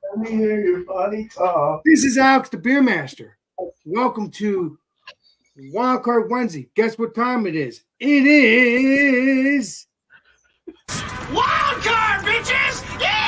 Let me hear your body talk. This is Alex, the Beer Master. Welcome to WildCard Wednesday. Guess what time it is? It is WildCard, bitches! Yeah!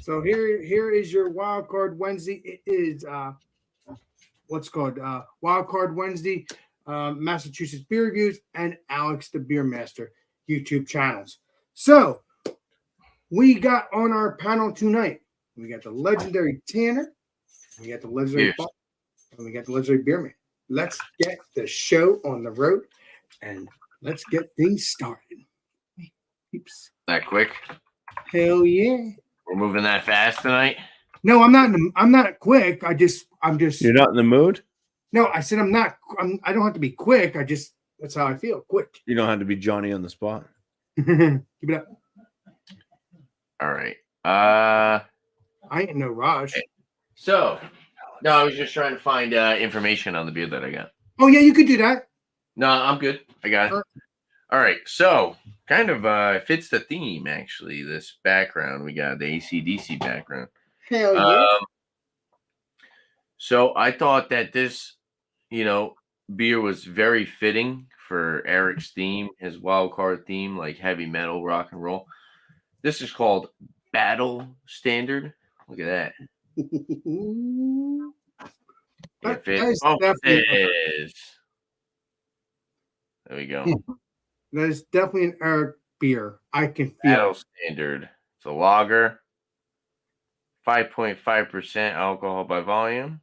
so here is your WildCard Wednesday. It is what's called WildCard Wednesday, Massachusetts Beer Reviews, and Alex, the Beer Master YouTube channels. So we got on our panel tonight. We got the legendary Tanner, we got the legendary Bob, and we got the legendary Beerman. Let's get the show on the road and let's get things started. Peeps. That quick? Hell yeah! We're moving that fast tonight? No, I'm not. I'm not quick. I'm just. You're not in the mood? No, I said I'm not. I don't have to be quick. That's how I feel. Quick. You don't have to be Johnny on the spot. Keep it up. All right. I ain't no rush. Okay. So, no, I was just trying to find information on the beer that I got. Oh yeah, you could do that. No, I'm good. I got it. All right. So, kind of fits the theme, actually, this background. We got the AC/DC background. Hell yeah. So, I thought that this, beer was very fitting for Eric's theme, his wild card theme, like heavy metal, rock and roll. This is called Battle Standard. Look at that. If it is. There we go. That is definitely an Eric beer. I can feel Battle Standard. It's a lager. 5.5% alcohol by volume.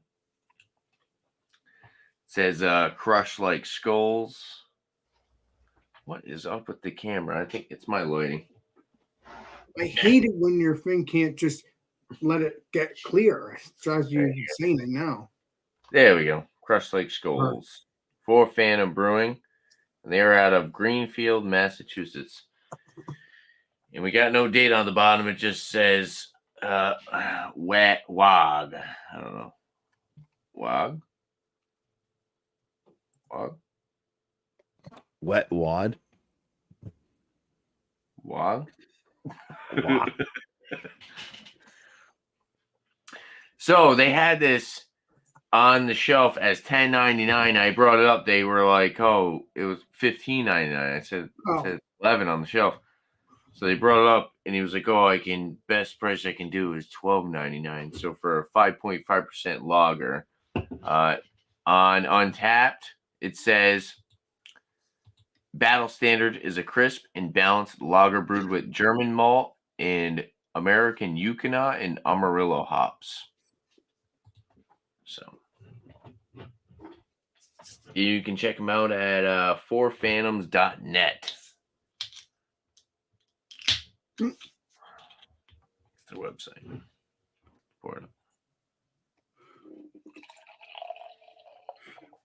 It says crush like skulls. What is up with the camera? I think it's my lighting. I hate it when your thing can't just let it get clear. It drives you insane right now. There we go. Crush like skulls. For Phantom Brewing. And they're out of Greenfield, Massachusetts. And we got no date on the bottom. It just says wet wog. I don't know. Wog? Wog? Wet wad? Wog? Wog. So they had this on the shelf as $10.99. I brought it up. They were like, "Oh, it was $15.99." I said, It said $11 on the shelf. So they brought it up, and he was like, "Oh, best price I can do is $12.99." So for a 5.5% lager, on Untapped, it says Battle Standard is a crisp and balanced lager brewed with German malt and American Yucona and Amarillo hops. So you can check them out at fourphantoms.net. It's the website for it.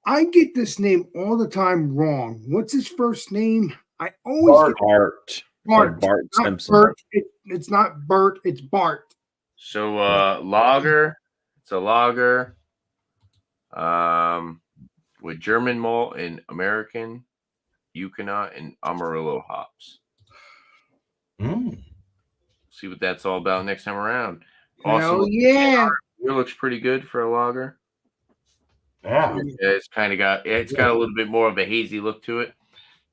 I get this name all the time wrong. What's his first name? I always Bart. Bart. Bart Simpson. Bert. It's not Bert. It's Bart. So lager. It's a lager with German malt and American Yucona and Amarillo hops. See what that's all about next time around. Hell yeah! It looks pretty good for a lager. Yeah. It's got a little bit more of a hazy look to it.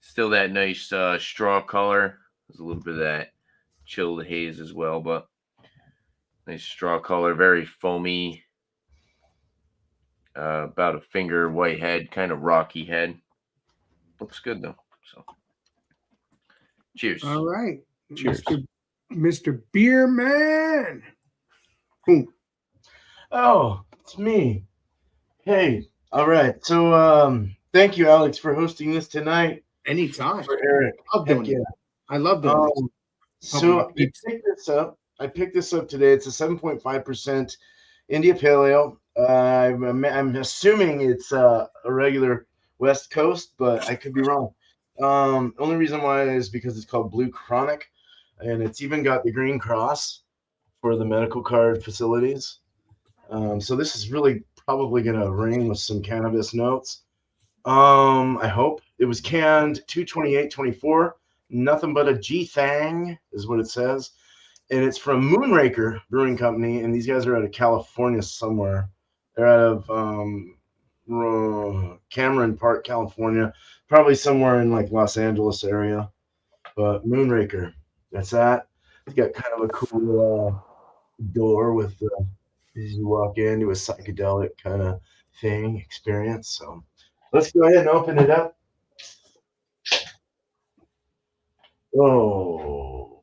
Still that nice straw color. There's a little bit of that chilled haze as well, but nice straw color, very foamy. About a finger white head, kind of rocky head. Looks good though. So, cheers. All right, Cheers, Mr. Beerman. Boom. Oh, it's me. Hey, all right. So, thank you, Alex, for hosting this tonight. Anytime. For Eric. I love doing it. I love doing it. So I picked this up today. It's a 7.5%. India Pale Ale. I'm assuming it's a regular West Coast, but I could be wrong. Only reason why is because it's called Blue Chronic, and it's even got the Green Cross for the medical card facilities. So this is really probably going to ring with some cannabis notes. I hope. It was canned 2/28/24. Nothing but a G Thang is what it says. And it's from Moonraker Brewing Company, and these guys are out of California somewhere. They're out of Cameron Park, California, probably somewhere in like Los Angeles area. But Moonraker, that's that. It's got kind of a cool door with as you walk into a psychedelic kind of thing experience. So let's go ahead and open it up. Oh,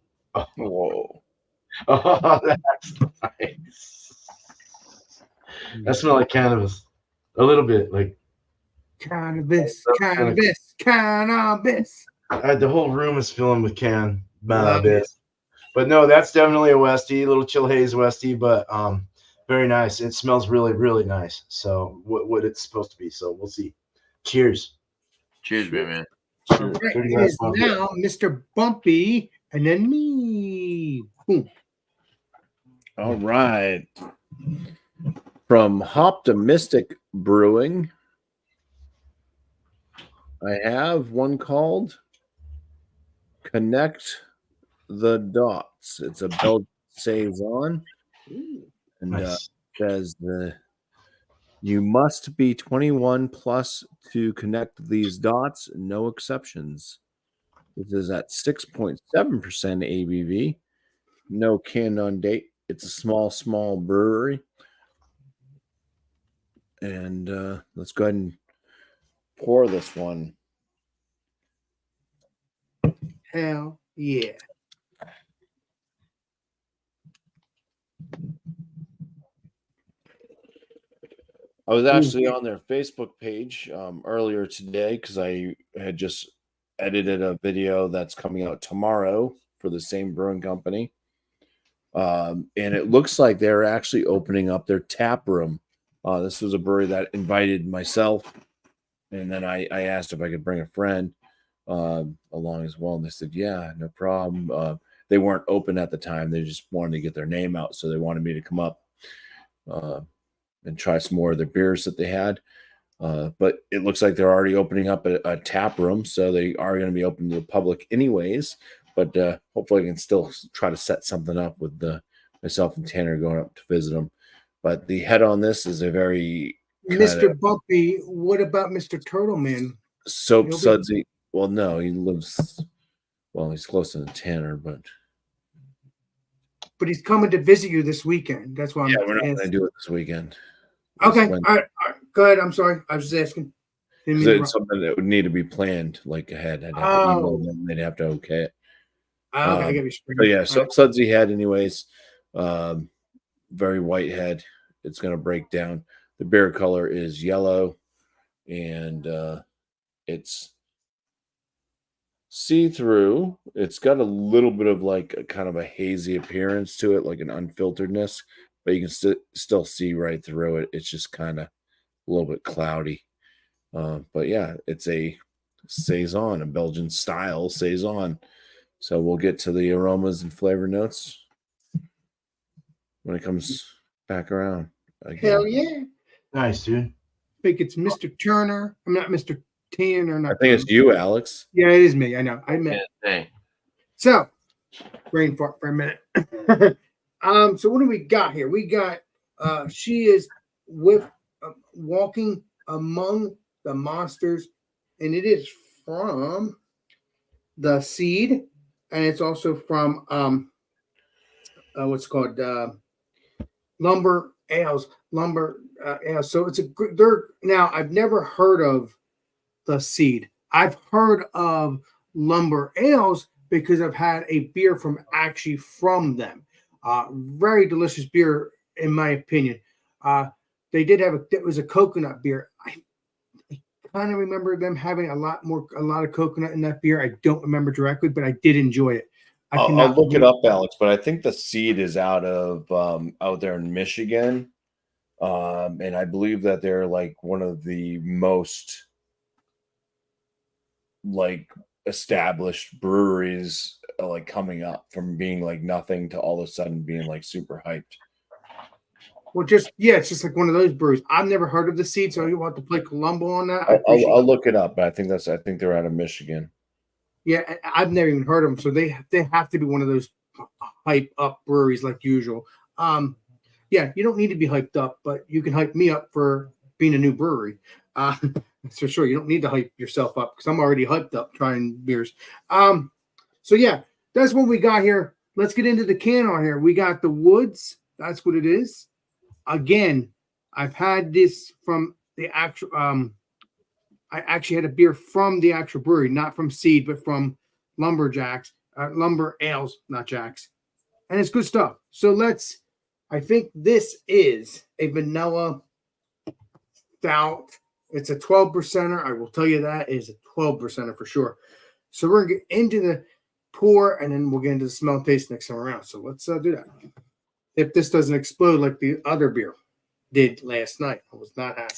Whoa. oh, that's nice. That smells like cannabis. A little bit, like Cannabis. The whole room is filling with cannabis. But no, that's definitely a Westie, a little chill haze Westie, but very nice. It smells really, really nice. So what it's supposed to be. So we'll see. Cheers. Cheers, man. All right, it is now Mr. Bumpy and then me. Boom. All right. From Hoptimistic Brewing, I have one called Connect the Dots. It's a Belgian Saison. And Nice. says you must be 21 plus to connect these dots, no exceptions. This is at 6.7% ABV. No can on date. It's a small brewery. And let's go ahead and pour this one. Hell yeah. I was actually on their Facebook page earlier today because I had just edited a video that's coming out tomorrow for the same brewing company. And it looks like they're actually opening up their tap room. This was a brewery that invited myself, and then I asked if I could bring a friend along as well, and they said, yeah, no problem. They weren't open at the time. They just wanted to get their name out, so they wanted me to come up and try some more of their beers that they had. But it looks like they're already opening up a tap room, so they are going to be open to the public anyways. But hopefully I can still try to set something up with myself and Tanner going up to visit them. But the head on this is a very Mr. Bumpy. What about Mr. Turtleman? Soap sudsy. Well, no, he lives. Well, he's closer to Tanner, but he's coming to visit you this weekend. That's why. Yeah, we're not going to do it this weekend. Okay, all right. Go ahead. I'm sorry. I was just asking. It's something that would need to be planned like ahead. I'd have to email them. They'd have to okay it. Okay, I get you. So yeah, Soap sudsy head, anyways. Very white head. It's going to break down. The beer color is yellow, and it's see-through. It's got a little bit of like a kind of a hazy appearance to it, like an unfilteredness, but you can still see right through it. It's just kind of a little bit cloudy. But yeah, it's a Saison, a Belgian style Saison. So we'll get to the aromas and flavor notes when it comes back around. Again. Hell yeah. Nice, dude. I think it's Mr. Turner. I'm not Mr. Tanner. I think it's you, Alex. Yeah, it is me. I know. I meant. Hey. So, brain fart for a minute. So what do we got here? We got she is with walking among the monsters, and it is from the Seed, and it's also from what's called Lumber Ales. So it's they're now. I've never heard of the Seed. I've heard of Lumber Ales because I've had a beer from them. Very delicious beer, in my opinion. They did have it was a coconut beer. I kind of remember them having a lot of coconut in that beer. I don't remember directly, but I did enjoy it. I'll look it up, Alex. But I think the Seed is out there in Michigan. And I believe that they're like one of the most like established breweries like coming up from being like nothing to all of a sudden being like super hyped. Well, it's just like one of those breweries. I've never heard of the Seed, so you want to play Columbo on that. I appreciate I'll look it up, but I think they're out of Michigan. Yeah, I've never even heard of them, so they have to be one of those hype up breweries like usual. Yeah, you don't need to be hyped up, but you can hype me up for being a new brewery. That's for sure. You don't need to hype yourself up because I'm already hyped up trying beers. So yeah, that's what we got here. Let's get into the can on here. We got the Woods. That's what it is. Again, I've had this from the actual. I actually had a beer from the actual brewery, not from Seed, but from Lumberjacks, Lumber Ales, not Jacks, and it's good stuff. So I think this is a vanilla stout. It's a 12%er. I will tell you that is a 12%er for sure. So we're gonna get into the pour, and then we'll get into the smell and taste next time around. So let's do that. If this doesn't explode like the other beer did last night, I was not happy.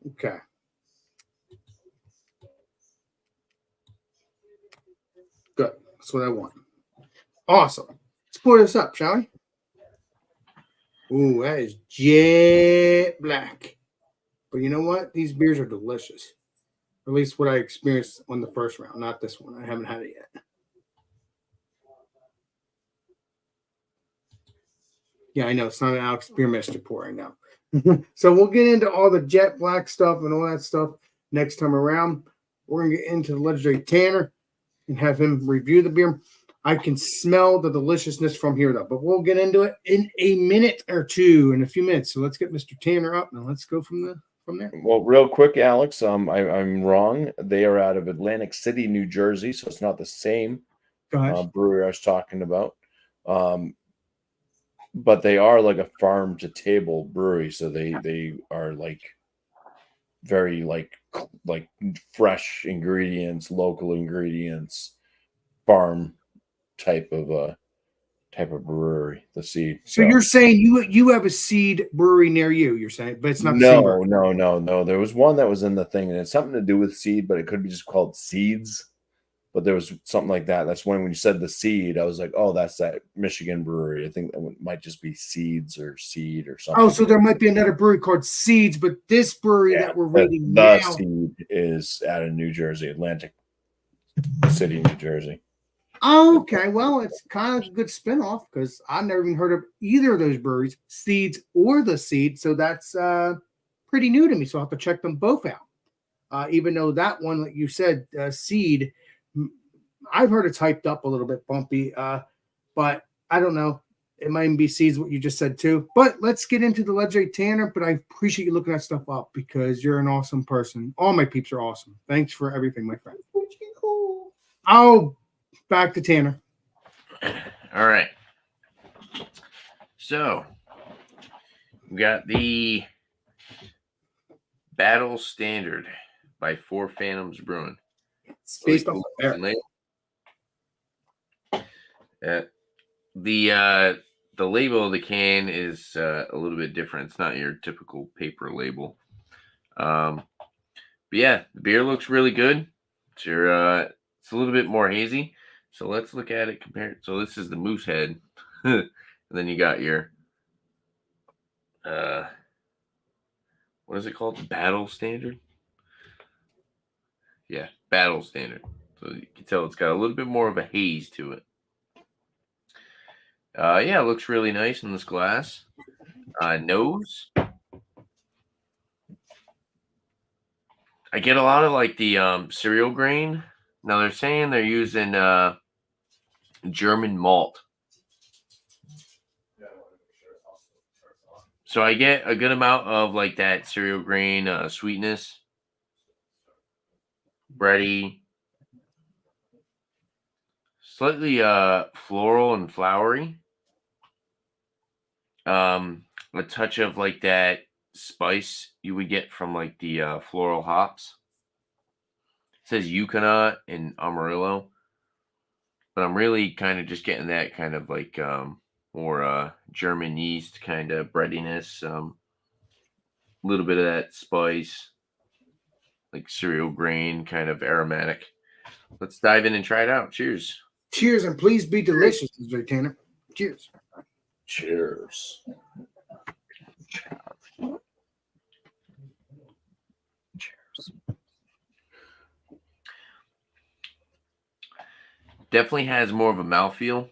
Okay. Good. That's what I want. Awesome. Let's pour this up, shall we? Ooh, that is jet black. But you know what? These beers are delicious. At least what I experienced on the first round, not this one. I haven't had it yet. Yeah, I know. It's not an Alex Beermaster pour right now. So we'll get into all the jet black stuff and all that stuff next time around. We're going to get into the legendary Tanner and have him review the beer. I can smell the deliciousness from here, though. But we'll get into it in a minute or two, in a few minutes. So let's get Mr. Tanner up, and let's go from there. Well, real quick, Alex, I'm wrong. They are out of Atlantic City, New Jersey, so it's not the same brewery I was talking about. But they are like a farm to table brewery, so they are like very like fresh ingredients, local ingredients, farm type of brewery. The Seed. So you're saying you have a Seed brewery near you? You're saying, but it's not. No. There was one that was in the thing, and it's something to do with Seed, but it could be just called Seeds. But there was something like that. That's when you said the Seed, I was like, oh, that's that Michigan brewery. I think that might just be Seeds or Seed or something. Oh, so there might be another brewery called Seeds, but this brewery that we're reading the now, Seed is out of New Jersey, Atlantic City, New Jersey. Oh, okay. Well, it's kind of a good spinoff because I've never even heard of either of those breweries, Seeds or the Seed. So that's pretty new to me. So I'll have to check them both out. Even though that one, like you said, Seed, I've heard it's hyped up a little bit bumpy, but I don't know. It might even be Seeds, what you just said too. But let's get into the legendary Tanner. But I appreciate you looking that stuff up because you're an awesome person. All my peeps are awesome. Thanks for everything, my friend. Oh, back to Tanner. All right. So we got the Battle Standard by Four Phantoms Brewing. It's based on the label of the can is a little bit different. It's not your typical paper label. But yeah, the beer looks really good. It's a little bit more hazy. So let's look at it compared. So this is the Moose Head. And then you got your what is it called? The Battle Standard? Yeah, Battle Standard. So you can tell it's got a little bit more of a haze to it. Yeah, it looks really nice in this glass. Nose. I get a lot of like the cereal grain. Now they're saying they're using German malt. So I get a good amount of like that cereal grain sweetness. Bready. Slightly floral and flowery. A touch of like that spice you would get from like the floral hops. It says Yukonot and Amarillo. But I'm really kind of just getting that kind of like more German yeast kind of breadiness. A little bit of that spice, like cereal grain, kind of aromatic. Let's dive in and try it out. Cheers. Cheers, and please be delicious, Mr. Tanner. Cheers. Cheers. Cheers. Definitely has more of a mouthfeel.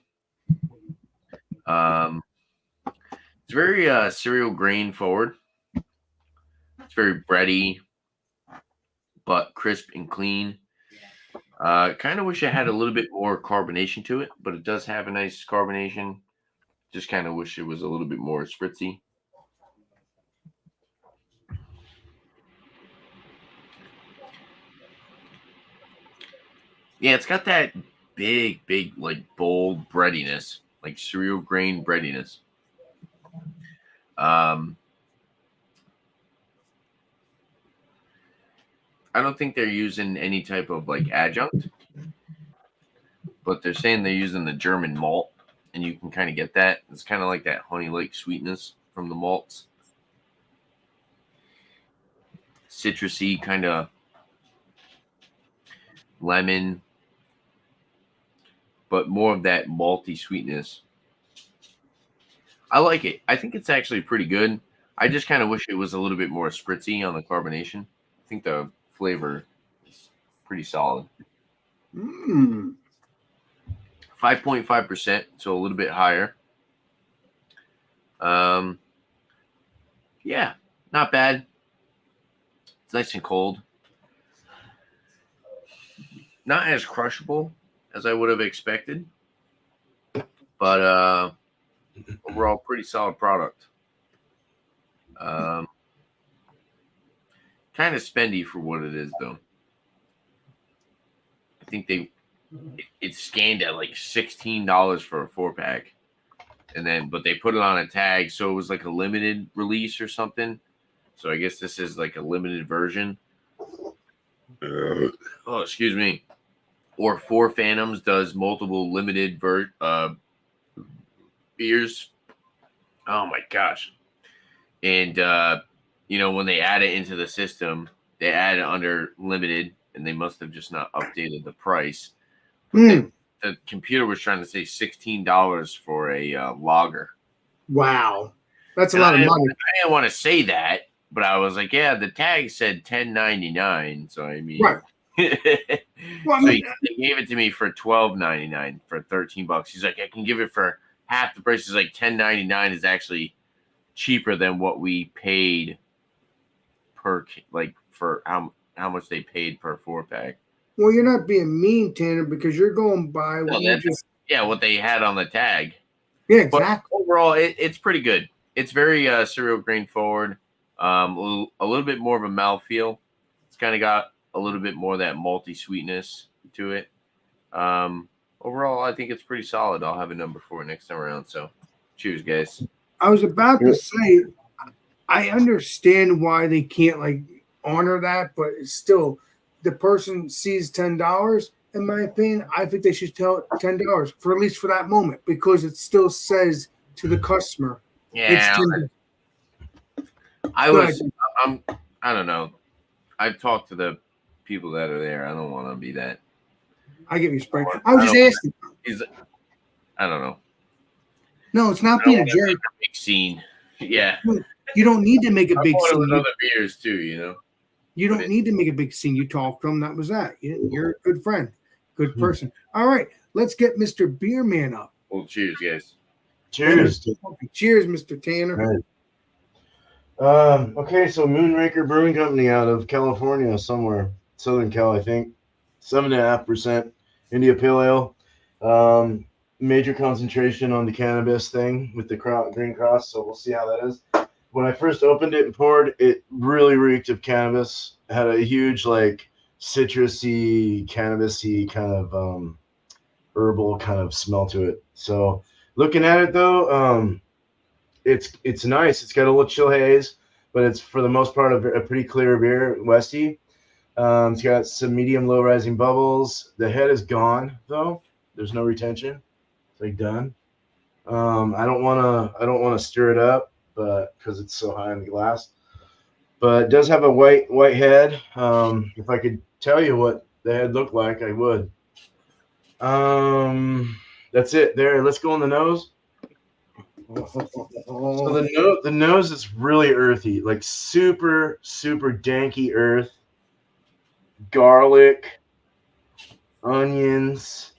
It's very cereal grain forward. It's very bready, but crisp and clean. Kind of wish I had a little bit more carbonation to it, but it does have a nice carbonation. Just kind of wish it was a little bit more spritzy. Yeah, it's got that big, like bold breadiness, like cereal grain breadiness. I don't think they're using any type of like adjunct, but they're saying they're using the German malt, and you can kind of get that. It's kind of like that honey-like sweetness from the malts. Citrusy, kind of lemon, but more of that malty sweetness. I like it. I think it's actually pretty good. I just kind of wish it was a little bit more spritzy on the carbonation. I think the flavor is pretty solid. 5.5%, so a little bit higher. Yeah, not bad. It's nice and cold. Not as crushable as I would have expected, but overall pretty solid product. Kind of spendy for what it is, though. I think it's scanned at like $16 for a 4-pack, but they put it on a tag, so it was like a limited release or something. So I guess this is like a limited version. Oh, excuse me. Or Four Phantoms does multiple limited beers. Oh my gosh. And when they add it into the system, they add it under limited, and they must have just not updated the price. The computer was trying to say $16 for a lager. Wow, that's a lot of money. I didn't want to say that, but I was like, yeah, the tag said $10.99, so I mean, right. Well, so he gave it to me for $12.99 for $13. He's like, I can give it for half the price. Is like $10.99 is actually cheaper than what we paid for how much they paid per 4-pack. Well, you're not being mean, Tanner, because you're going by what what they had on the tag. Yeah, exactly. But overall, it's pretty good. It's very cereal grain forward. A little bit more of a mouthfeel. It's kind of got a little bit more of that malty sweetness to it. Overall, I think it's pretty solid. I'll have a number for it next time around. So, cheers, guys. I was about to say, I understand why they can't like honor that, but it's still, the person sees $10. In my opinion, I think they should tell $10 for at least for that moment, because it still says to the customer, yeah, it's $10. I don't know. I've talked to the people that are there. I don't want to be that. I give you sprayed. I was just asking. I don't know. No, it's not being a jerk. Big scene. Yeah. You don't need to make a big scene. With other beers too, you know. You don't need to make a big scene. You talk to them. That was that. You're a good friend, good person. All right, let's get Mr. Beerman up. Well, cheers, guys. Cheers. Cheers, Mr. Tanner. Okay, so Moonraker Brewing Company out of California, somewhere, Southern Cal, I think. 7.5% India Pale Ale. Major concentration on the cannabis thing with the green cross, so we'll see how that is. When I first opened it and poured, it really reeked of cannabis. It had a huge, like, citrusy, cannabisy kind of herbal kind of smell to it. So looking at it though, it's nice. It's got a little chill haze, but it's for the most part a pretty clear beer, Westy. It's got some medium low rising bubbles. The head is gone though. There's no retention. It's like done. I don't want to stir it up, but because it's so high in the glass. But it does have a white head. If I could tell you what the head looked like, I would. That's it. There. Let's go on the nose. So the nose is really earthy, like super danky earth, garlic, onions,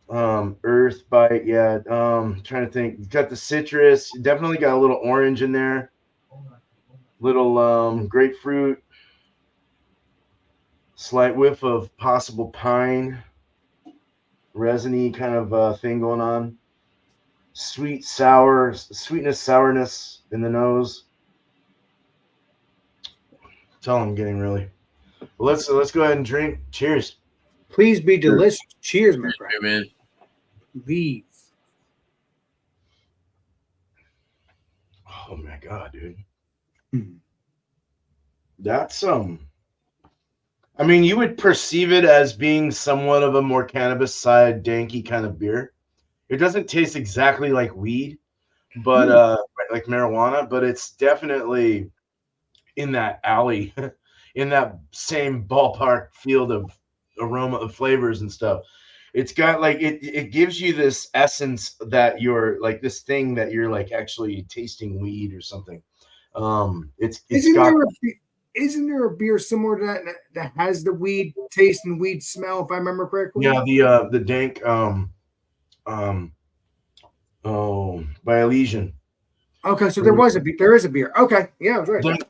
earth bite. Yeah. Trying to think. You got the citrus. You definitely got a little orange in there. Little grapefruit. Slight whiff of possible pine, resiny kind of thing going on. Sweetness, sourness in the nose. That's all I'm getting, really. Well, let's go ahead and drink. Cheers. Please be delicious. Cheers, my friend. Man. Please. Oh my god, dude. Hmm. That's I mean, you would perceive it as being somewhat of a more cannabis side, danky kind of beer. It doesn't taste exactly like weed, but like marijuana, but it's definitely in that alley, in that same ballpark field of aroma of flavors and stuff. It's got like it gives you this essence that you're like this thing that you're like actually tasting weed or something. Isn't there a beer similar to that has the weed taste and weed smell, if I remember correctly? Yeah, the dank by Elysian. Okay, so there is a beer. Okay, yeah, I was right.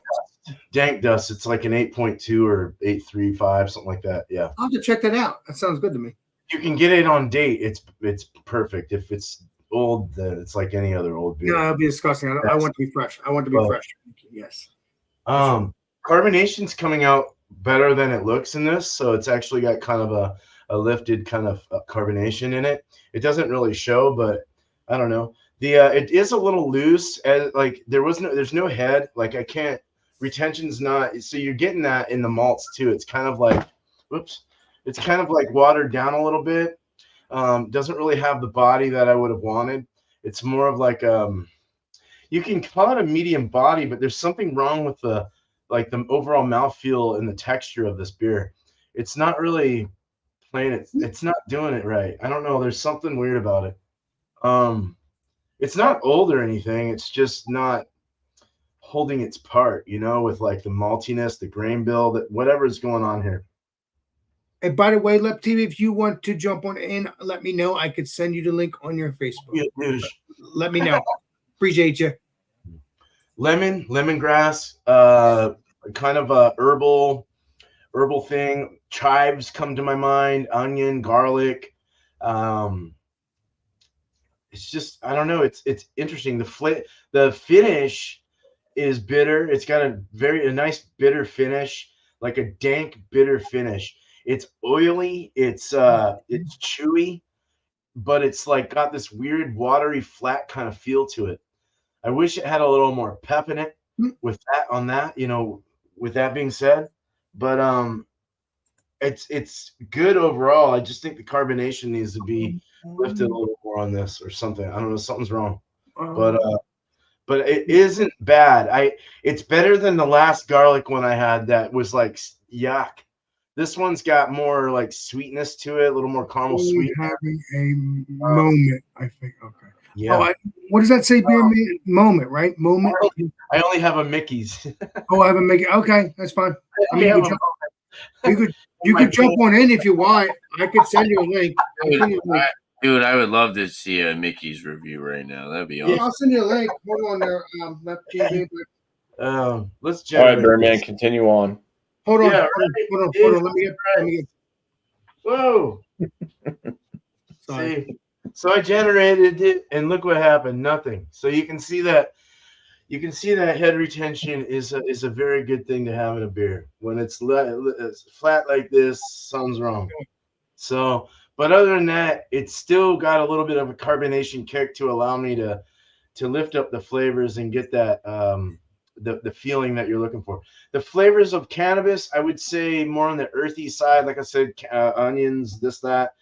Dank dust. It's like an 8.2 or 8.35, something like that. Yeah, I'll have to check that out. That sounds good to me. You can get it on date. It's perfect. If it's old, then it's like any other old beer. No, it'll be disgusting. I want to be fresh. I want to be fresh. Yes. Carbonation's coming out better than it looks in this, so it's actually got kind of a lifted kind of carbonation in it. It doesn't really show, but I don't know. It is a little loose, and like there's no head. Like I can't retention's not. So you're getting that in the malts too. It's kind of like, it's kind of like watered down a little bit. Doesn't really have the body that I would have wanted. It's more of like you can call it a medium body, but there's something wrong with the overall mouthfeel and the texture of this beer. It's not really playing it. It's not doing it right. I don't know. There's something weird about it. It's not old or anything. It's just not holding its part, with like the maltiness, the grain bill, that whatever's going on here. And by the way, Lep TV, if you want to jump on in, let me know. I could send you the link on your Facebook. Yeah, let me know. Appreciate you. Lemongrass, kind of a herbal thing. Chives come to my mind. Onion, garlic. It's just, I don't know. It's interesting. The finish is bitter. It's got a nice bitter finish, like a dank bitter finish. It's oily. It's chewy, but it's like got this weird watery flat kind of feel to it. I wish it had a little more pep in it with that being said, but it's good overall. I just think the carbonation needs to be lifted a little more on this or something. I don't know, something's wrong. But it isn't bad. It's better than the last garlic one I had that was like yuck. This one's got more like sweetness to it, a little more caramel sweet. Having a moment, I think. Okay. Yeah. What does that say? Beer moment, right? Moment. I only have a Mickey's. I have a Mickey. Okay, that's fine. I mean, you could jump on in if you want. I could send you a link. Dude, I would love to see a Mickey's review right now. That'd be awesome. Yeah, I'll send you a link. Hold on there, Left TV. Let's generate. All right, Birdman, continue on. Hold on. Hold on. Let me get. Whoa. See, so I generated it, and look what happened. Nothing. So you can see that head retention is a very good thing to have in a beer. When it's flat like this, something's wrong. So, but other than that, it's still got a little bit of a carbonation kick to allow me to lift up the flavors and get that the feeling that you're looking for. The flavors of cannabis, I would say more on the earthy side. Like I said, onions, this, that.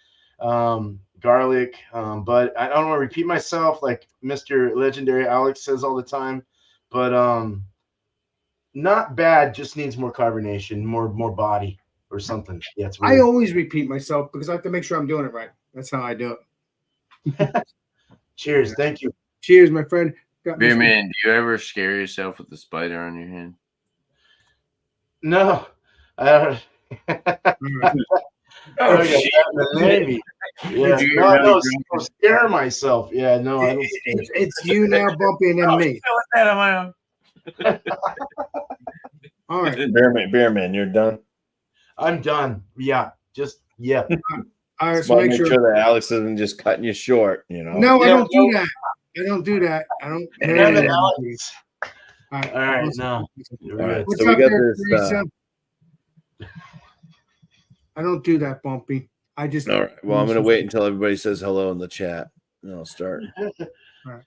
garlic. But I don't want to repeat myself like Mr. Legendary Alex says all the time. But not bad, just needs more carbonation, more body or something. Yeah, it's I weird. always repeat myself because I have to make sure I'm doing it right. That's how I do it. Cheers. Thank you. Cheers, my friend. Beer man, do you ever scare yourself with the spider on your hand? No. I Oh, shit. Yeah, no, scare myself. Yeah, no, I don't. It's you now, Bumpy, and then me. What's that on my own? All right. Beer man, you're done. I'm done. Yeah, yeah. All right, So make sure that Alex isn't just cutting you short. No, I don't do that. I don't do that. I don't. Damn it, Alex. All right, no. All right, What's so we up got there, this. Teresa? I don't do that, Bumpy. I just. All right. Well, I'm going to wait until everybody says hello in the chat, and I'll start. All right.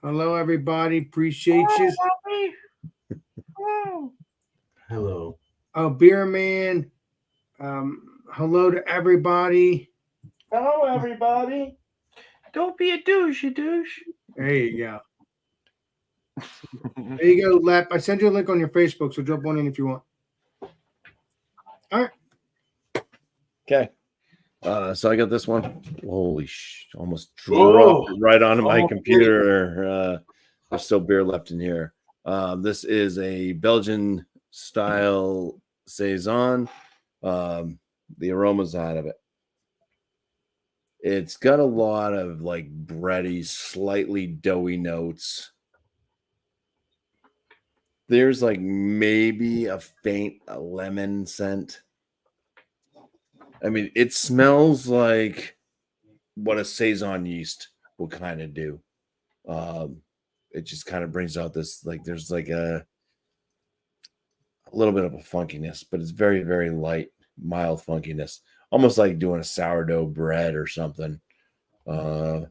Hello, everybody. Appreciate you. Hello. Oh, Beer Man. Hello to everybody. Hello, everybody. Don't be a douche, you douche. There you go. There you go, Lep. I sent you a link on your Facebook, so jump on in if you want. All right. Okay. So I got this one. Holy almost dropped it right onto my computer. There's still beer left in here. This is a Belgian style Saison. The aroma's out of it. It's got a lot of like bready, slightly doughy notes. There's like maybe a faint lemon scent. I mean, it smells like what a Saison yeast will kind of do. It just kind of brings out this, like, there's like a little bit of a funkiness, but it's very, very light, mild funkiness. Almost like doing a sourdough bread or something. Let's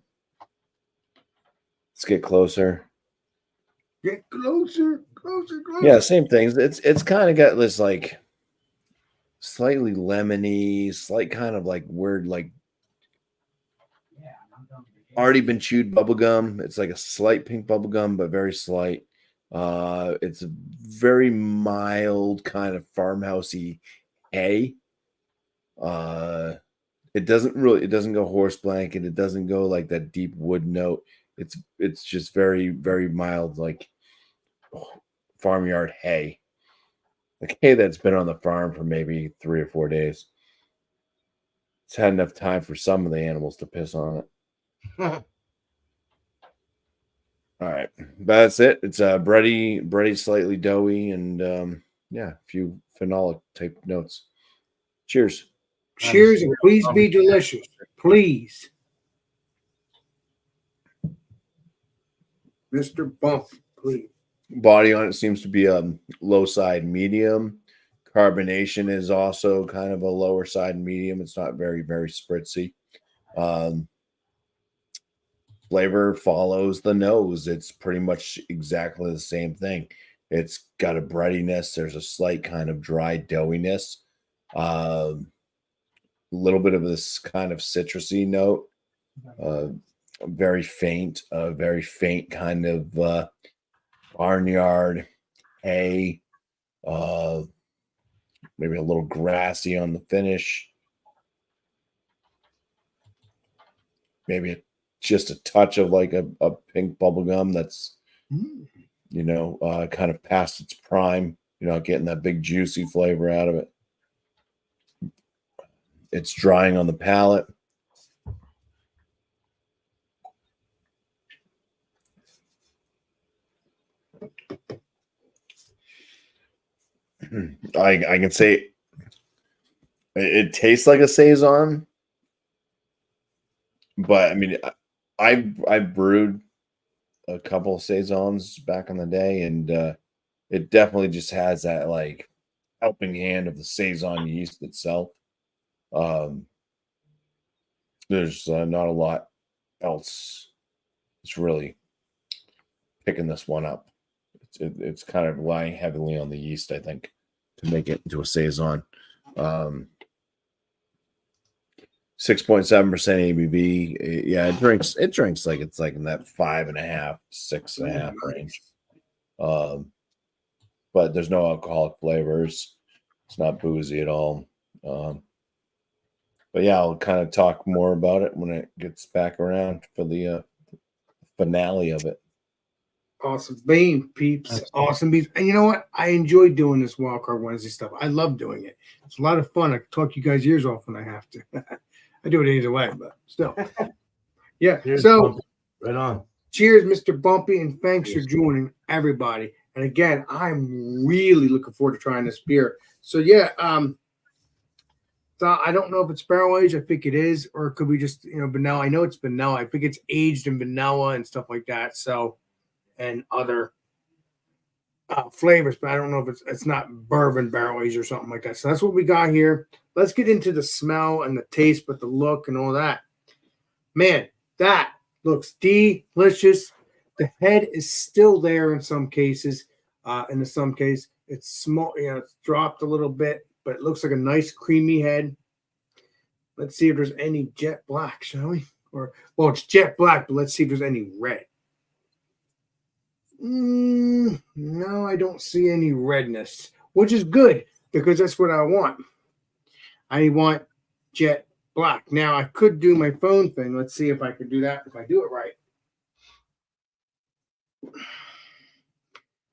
get closer. Get closer. Yeah, same things. It's kind of got this like slightly lemony, slight kind of like weird, like already been chewed bubblegum. It's like a slight pink bubblegum, but very slight. It's a very mild kind of farmhousey hay. It doesn't go horse blanket. It doesn't go like that deep wood note. It's just very, very mild, like farmyard hay. Like hay that's been on the farm for maybe 3 or 4 days. It's had enough time for some of the animals to piss on it. All right, that's it. It's bready, slightly doughy, and a few phenolic type notes. Cheers. Cheers, and please be delicious. Please. Mr. Bump, please. Body on it seems to be a low side medium. Carbonation is also kind of a lower side medium. It's not very, very spritzy. Flavor follows the nose. It's pretty much exactly the same thing. It's got a breadiness. There's a slight kind of dry doughiness. A little bit of this kind of citrusy note. Very faint kind of barnyard hay. Maybe a little grassy on the finish. Maybe just a touch of like a pink bubblegum that's, kind of past its prime, getting that big juicy flavor out of it. It's drying on the palate. I can say it tastes like a Saison, but I mean, I brewed a couple of Saisons back in the day, and it definitely just has that like helping hand of the Saison yeast itself. There's not a lot else. It's really picking this one up. It's kind of relying heavily on the yeast, I think, to make it into a Saison. 6.7% ABV. Yeah, it drinks like it's like in that 5.5, 6.5 range. But there's no alcoholic flavors. It's not boozy at all. But yeah, I'll kind of talk more about it when it gets back around for the finale of it. Awesome bean, peeps. Awesome beans. And you know what? I enjoy doing this Wildcard Wednesday stuff. I love doing it. It's a lot of fun. I can talk you guys' ears off when I have to. I do it either way, but still. Yeah. Cheers, so Bumpy. Right on. Cheers, Mr. Bumpy, and thanks for joining everybody. And again, I'm really looking forward to trying this beer. So yeah, so I don't know if it's barrel aged. I think it is, or it could be just vanilla. I know it's vanilla. I think it's aged in vanilla and stuff like that. So, and other flavors, but I don't know if it's not bourbon barrel aged or something like that. So that's what we got here. Let's get into the smell and the taste, but the look and all that. Man, that looks delicious. The head is still there in some cases. In some case, it's small. It's dropped a little bit, but it looks like a nice creamy head. Let's see if there's any jet black, shall we? Well, it's jet black, but let's see if there's any red. No, I don't see any redness, which is good because that's what I want. I want jet black. Now, I could do my phone thing. Let's see if I could do that, if I do it right.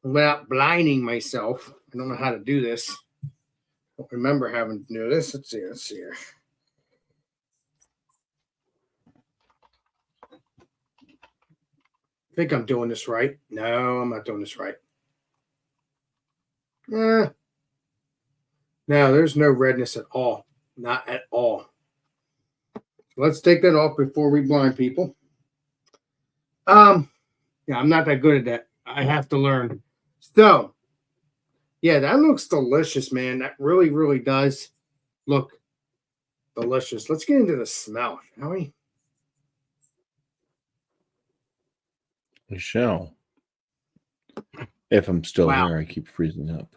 Without blinding myself. I don't know how to do this. I don't remember having to do this. Let's see here. I think I'm doing this right. No, I'm not doing this right. No, there's no redness at all. Not at all. Let's take that off before we blind people. Yeah, I'm not that good at that. I have to learn. So, yeah, that looks delicious, man. That really, really does look delicious. Let's get into the smell, shall we? We shall. If I'm still here, I keep freezing up.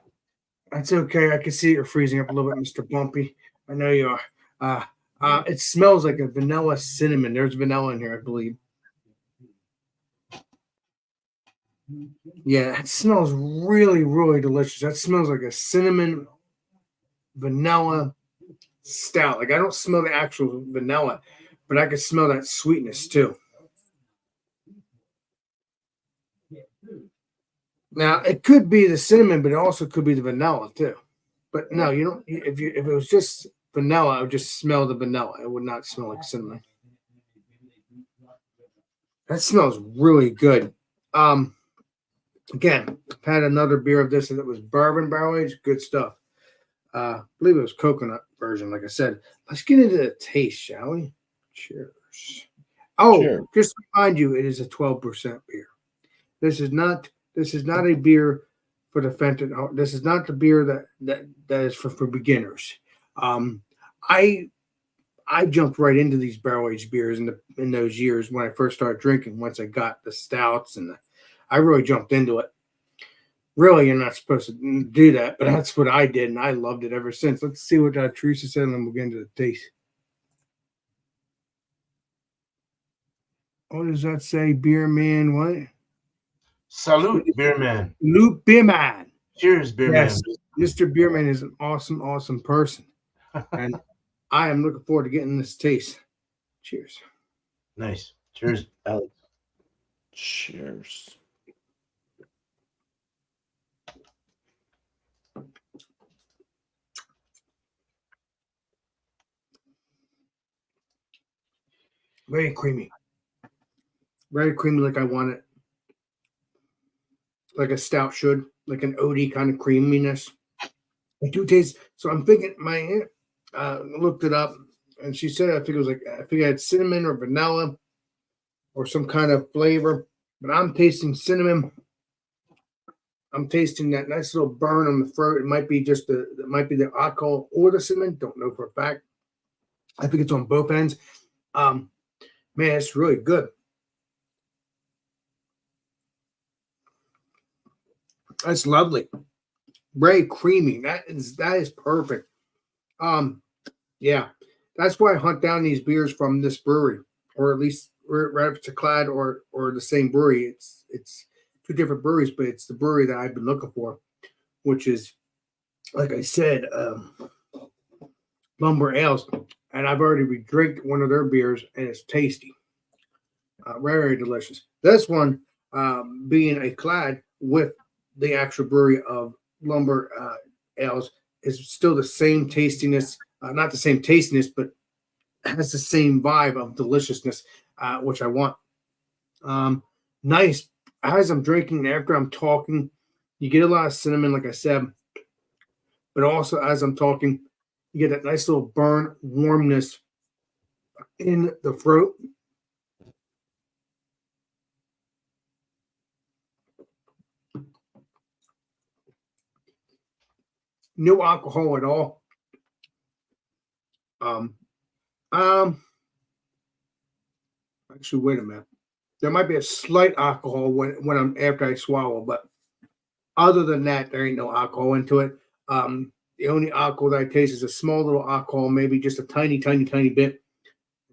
That's okay. I can see you're freezing up a little bit, Mr. Bumpy. I know you are. It smells like a vanilla cinnamon. There's vanilla in here, I believe. Yeah, that smells really, really delicious. That smells like a cinnamon vanilla stout. Like I don't smell the actual vanilla, but I can smell that sweetness too. Now it could be the cinnamon, but it also could be the vanilla too. But no, you don't. If it was just vanilla, I would just smell the vanilla. It would not smell like cinnamon. That smells really good. Again, I've had another beer of this and it was bourbon barrel aged. Good stuff. I believe it was coconut version, like I said. Let's get into the taste, shall we? Cheers. Oh, sure. Just to remind you, it is a 12% beer. This is not a beer for the Fenton. This is not the beer that is for beginners. I jumped right into these barrel aged beers in those years when I first started drinking. Once I got the stouts and I really jumped into it. Really, you're not supposed to do that, but that's what I did, and I loved it ever since. Let's see what Teresa said, and then we'll get into the taste. What does that say, beer man? What? Salute, beer man. Salute, beer man. Cheers, beer man. Mr. Beerman is an awesome, awesome person, and I am looking forward to getting this taste. Cheers. Nice. Cheers, Alex. Cheers. Very creamy. Very creamy, like I want it. Like a stout should, like an oaty kind of creaminess. I do taste. So I'm thinking, my looked it up, and she said I think it had cinnamon or vanilla, or some kind of flavor. But I'm tasting cinnamon. I'm tasting that nice little burn on the throat. It might be the alcohol or the cinnamon. Don't know for a fact. I think it's on both ends. Man, it's really good. That's lovely. Very creamy. That is perfect. Yeah. That's why I hunt down these beers from this brewery, or at least right if it's a Clad or the same brewery. It's two different breweries, but it's the brewery that I've been looking for, which is, like I said, Lumber Ales, and I've already drank one of their beers, and it's tasty, very, very delicious. This one, being a Clad with the actual brewery of Lumber Ales, is still the same tastiness, not the same tastiness, but has the same vibe of deliciousness, which I want. Nice. As I'm drinking, after I'm talking, you get a lot of cinnamon, like I said, but also as I'm talking, you get that nice little burn warmness in the throat. No alcohol at all. Actually, wait a minute. There might be a slight alcohol when I'm after I swallow, but other than that, there ain't no alcohol into it. The only alcohol that I taste is a small little alcohol, maybe just a tiny, tiny, tiny bit,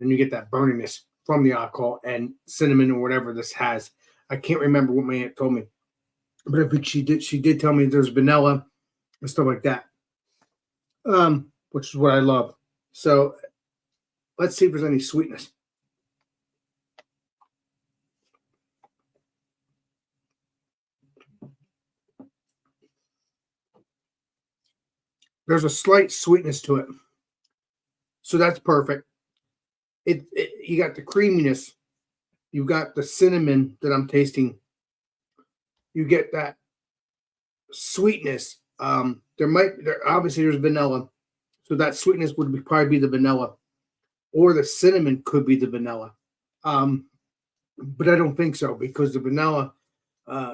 and you get that burniness from the alcohol and cinnamon or whatever this has. I can't remember what my aunt told me, but I think she did tell me there's vanilla and stuff like that, which is what I love. So let's see if there's any sweetness. There's a slight sweetness to it, so that's perfect. You got the creaminess, you got the cinnamon that I'm tasting, you get that sweetness. Obviously there's vanilla, so that sweetness would probably be the vanilla, or the cinnamon could be the vanilla, but I don't think so, because the vanilla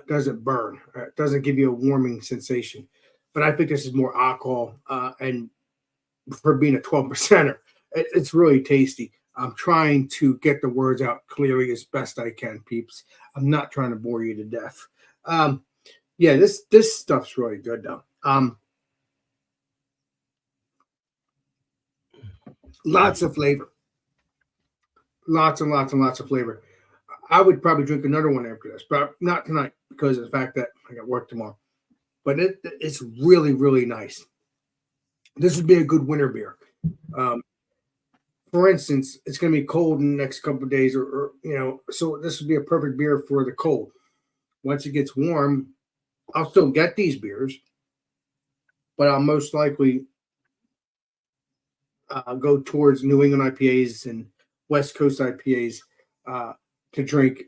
doesn't burn, it doesn't give you a warming sensation. But I think this is more alcohol, and for being a 12%er, it's really tasty. I'm trying to get the words out clearly as best I can, peeps. I'm not trying to bore you to death. Yeah, this stuff's really good, though. Lots of flavor. Lots and lots and lots of flavor. I would probably drink another one after this, but not tonight because of the fact that I got work tomorrow. But it's really, really nice. This would be a good winter beer. For instance, it's going to be cold in the next couple of days, or so this would be a perfect beer for the cold. Once it gets warm, I'll still get these beers, but I'll most likely go towards New England IPAs and West Coast IPAs to drink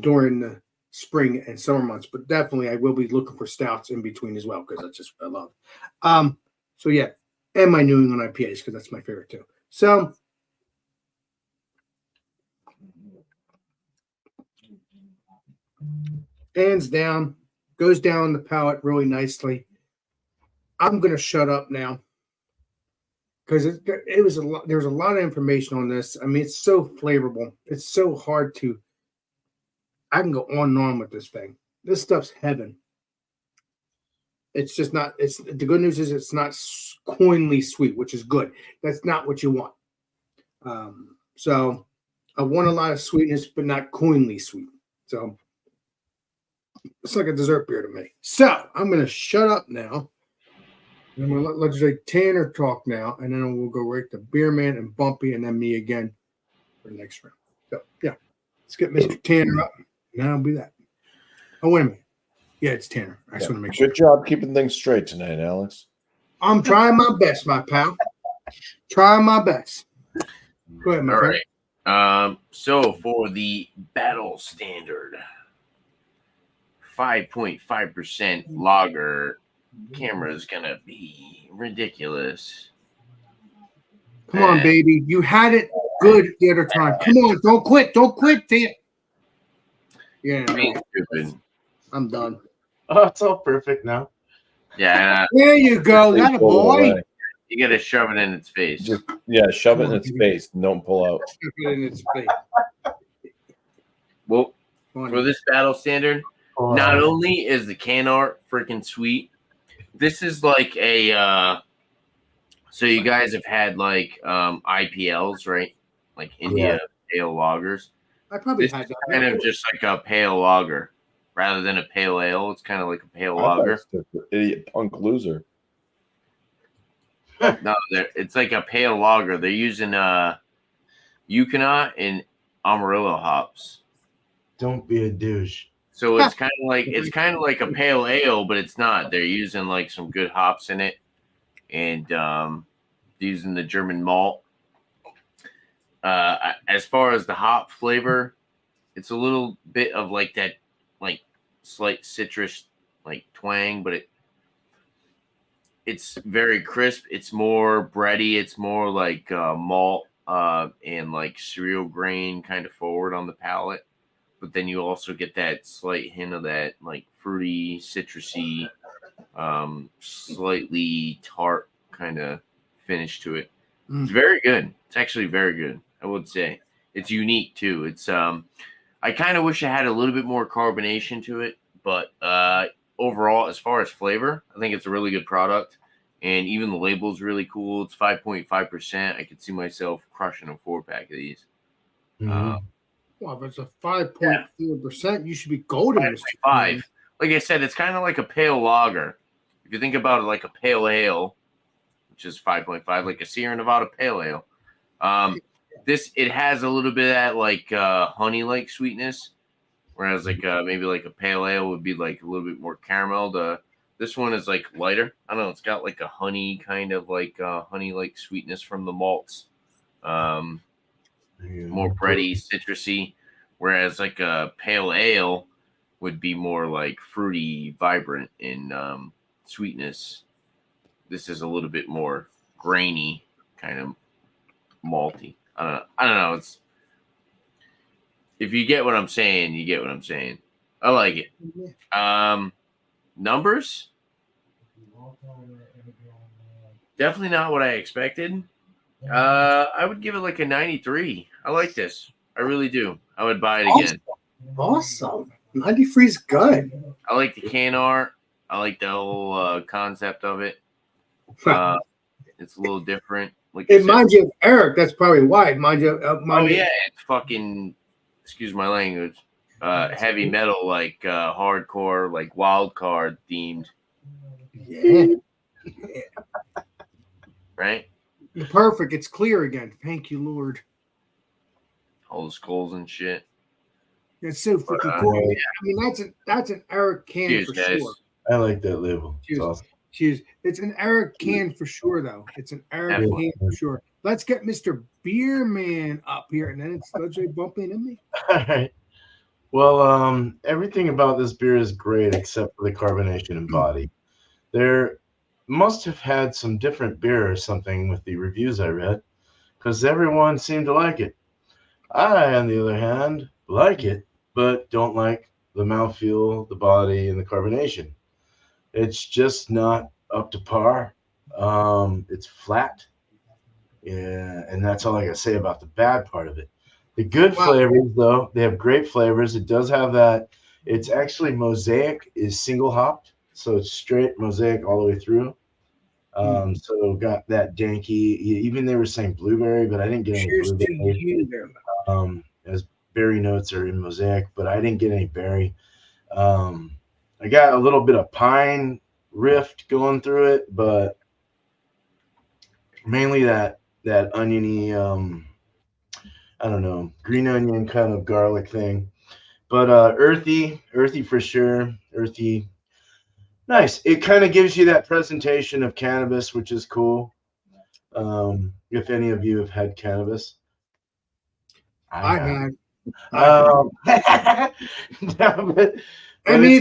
during the spring and summer months. But definitely I will be looking for stouts in between as well, because that's just what I love. So yeah, and my New England IPAs, because that's my favorite too. So hands down, goes down the palate really nicely. I'm gonna shut up now because it was a lot. There's a lot of information on this. I mean, it's so flavorful. It's so hard to. I can go on and on with this thing. This stuff's heaven. It's just not. It's the good news is it's not coinly sweet, which is good. That's not what you want. So I want a lot of sweetness, but not coinly sweet. So it's like a dessert beer to me. So I'm going to shut up now. I'm going to let Legendary Tanner talk now, and then we'll go right to Beerman and Bumpy, and then me again for the next round. So yeah, let's get Mr. Tanner up. Now I'll be that. Oh, wait a minute. Yeah, it's Tanner. I just want to make sure. Good job keeping things straight tonight, Alex. I'm trying my best, my pal. Trying my best. Go ahead, my All friend. right. So for the battle standard, 5.5% lager camera is gonna be ridiculous. Come on, baby. You had it good the other time. Come on, don't quit. Don't quit, Dan. Yeah. Being stupid. I'm done. Oh, it's all perfect now. Yeah. There you go. That a boy. You gotta shove it in its face. Shove it in its face and don't pull out. Shove it in its face. Well, for this battle standard, not only is the can art freaking sweet, this is like a So you guys have had like IPLs, right? Like India pale lagers. I probably This had is that. kind of just like a pale lager rather than a pale ale. It's kind of like a pale lager. Idiot punk loser. No, it's like a pale lager. They're using Yucona and Amarillo hops. Don't be a douche. So it's kind of like a pale ale, but it's not. They're using like some good hops in it, and using the German malt. As far as the hop flavor, it's a little bit of like that, like slight citrus like twang, but it's very crisp. It's more bready. It's more like malt and like cereal grain kind of forward on the palate. But then you also get that slight hint of that like fruity, citrusy, slightly tart kind of finish to it. It's very good. It's actually very good. I would say it's unique too. It's I kind of wish it had a little bit more carbonation to it, but overall, as far as flavor, I think it's a really good product. And even the label is really cool. It's 5.5%. I could see myself crushing a 4-pack of these. Mhm. Well, if it's a 5.4%, you should be golden. 5.5. Like I said, it's kind of like a pale lager. If you think about it like a pale ale, which is 5.5, like a Sierra Nevada pale ale. It has a little bit of that like honey-like sweetness, whereas like maybe like a pale ale would be like a little bit more caramel. This one is like lighter. I don't know. It's got like a honey kind of like honey-like sweetness from the malts. More bready, citrusy, whereas like a pale ale would be more like fruity, vibrant in sweetness. This is a little bit more grainy, kind of malty. I don't know. It's if you get what I'm saying, you get what I'm saying. I like it. Numbers? Definitely not what I expected. I would give it like a 93. I like this. I really do. I would buy it again. Awesome. 93 is good. I like the can art. I like the whole concept of it. It's a little different. Like it reminds you of Eric. That's probably why. It reminds you of it's fucking, excuse my language, heavy metal, like hardcore, like WildCard themed. Yeah. Right? Perfect. It's clear again. Thank you, Lord. All the skulls and shit. That's so freaking cool. Yeah. I mean, that's an Eric can Cheers, for guys. sure. I like that label. Cheers. It's awesome. Cheers. It's an Eric can for sure, though. It's an Eric can for sure. Let's get Mr. Beerman up here, and then it's Jose bumping into me. All right. Well, everything about this beer is great except for the carbonation and body. There must have had some different beer or something with the reviews I read, because everyone seemed to like it. I, on the other hand, like it, but don't like the mouthfeel, the body, and the carbonation. It's just not up to par. It's flat. Yeah, and that's all I gotta say about the bad part of it. The good flavors, though, they have great flavors. It does have that. It's actually Mosaic is single hopped, so it's straight Mosaic all the way through. So got that danky. Even they were saying blueberry, but I didn't get any blueberry. As berry notes are in Mosaic, but I didn't get any berry. I got a little bit of pine rift going through it, but mainly that oniony, I don't know, green onion kind of garlic thing. But earthy for sure. Earthy, nice. It kind of gives you that presentation of cannabis, which is cool. If any of you have had cannabis, I have. No, but I mean,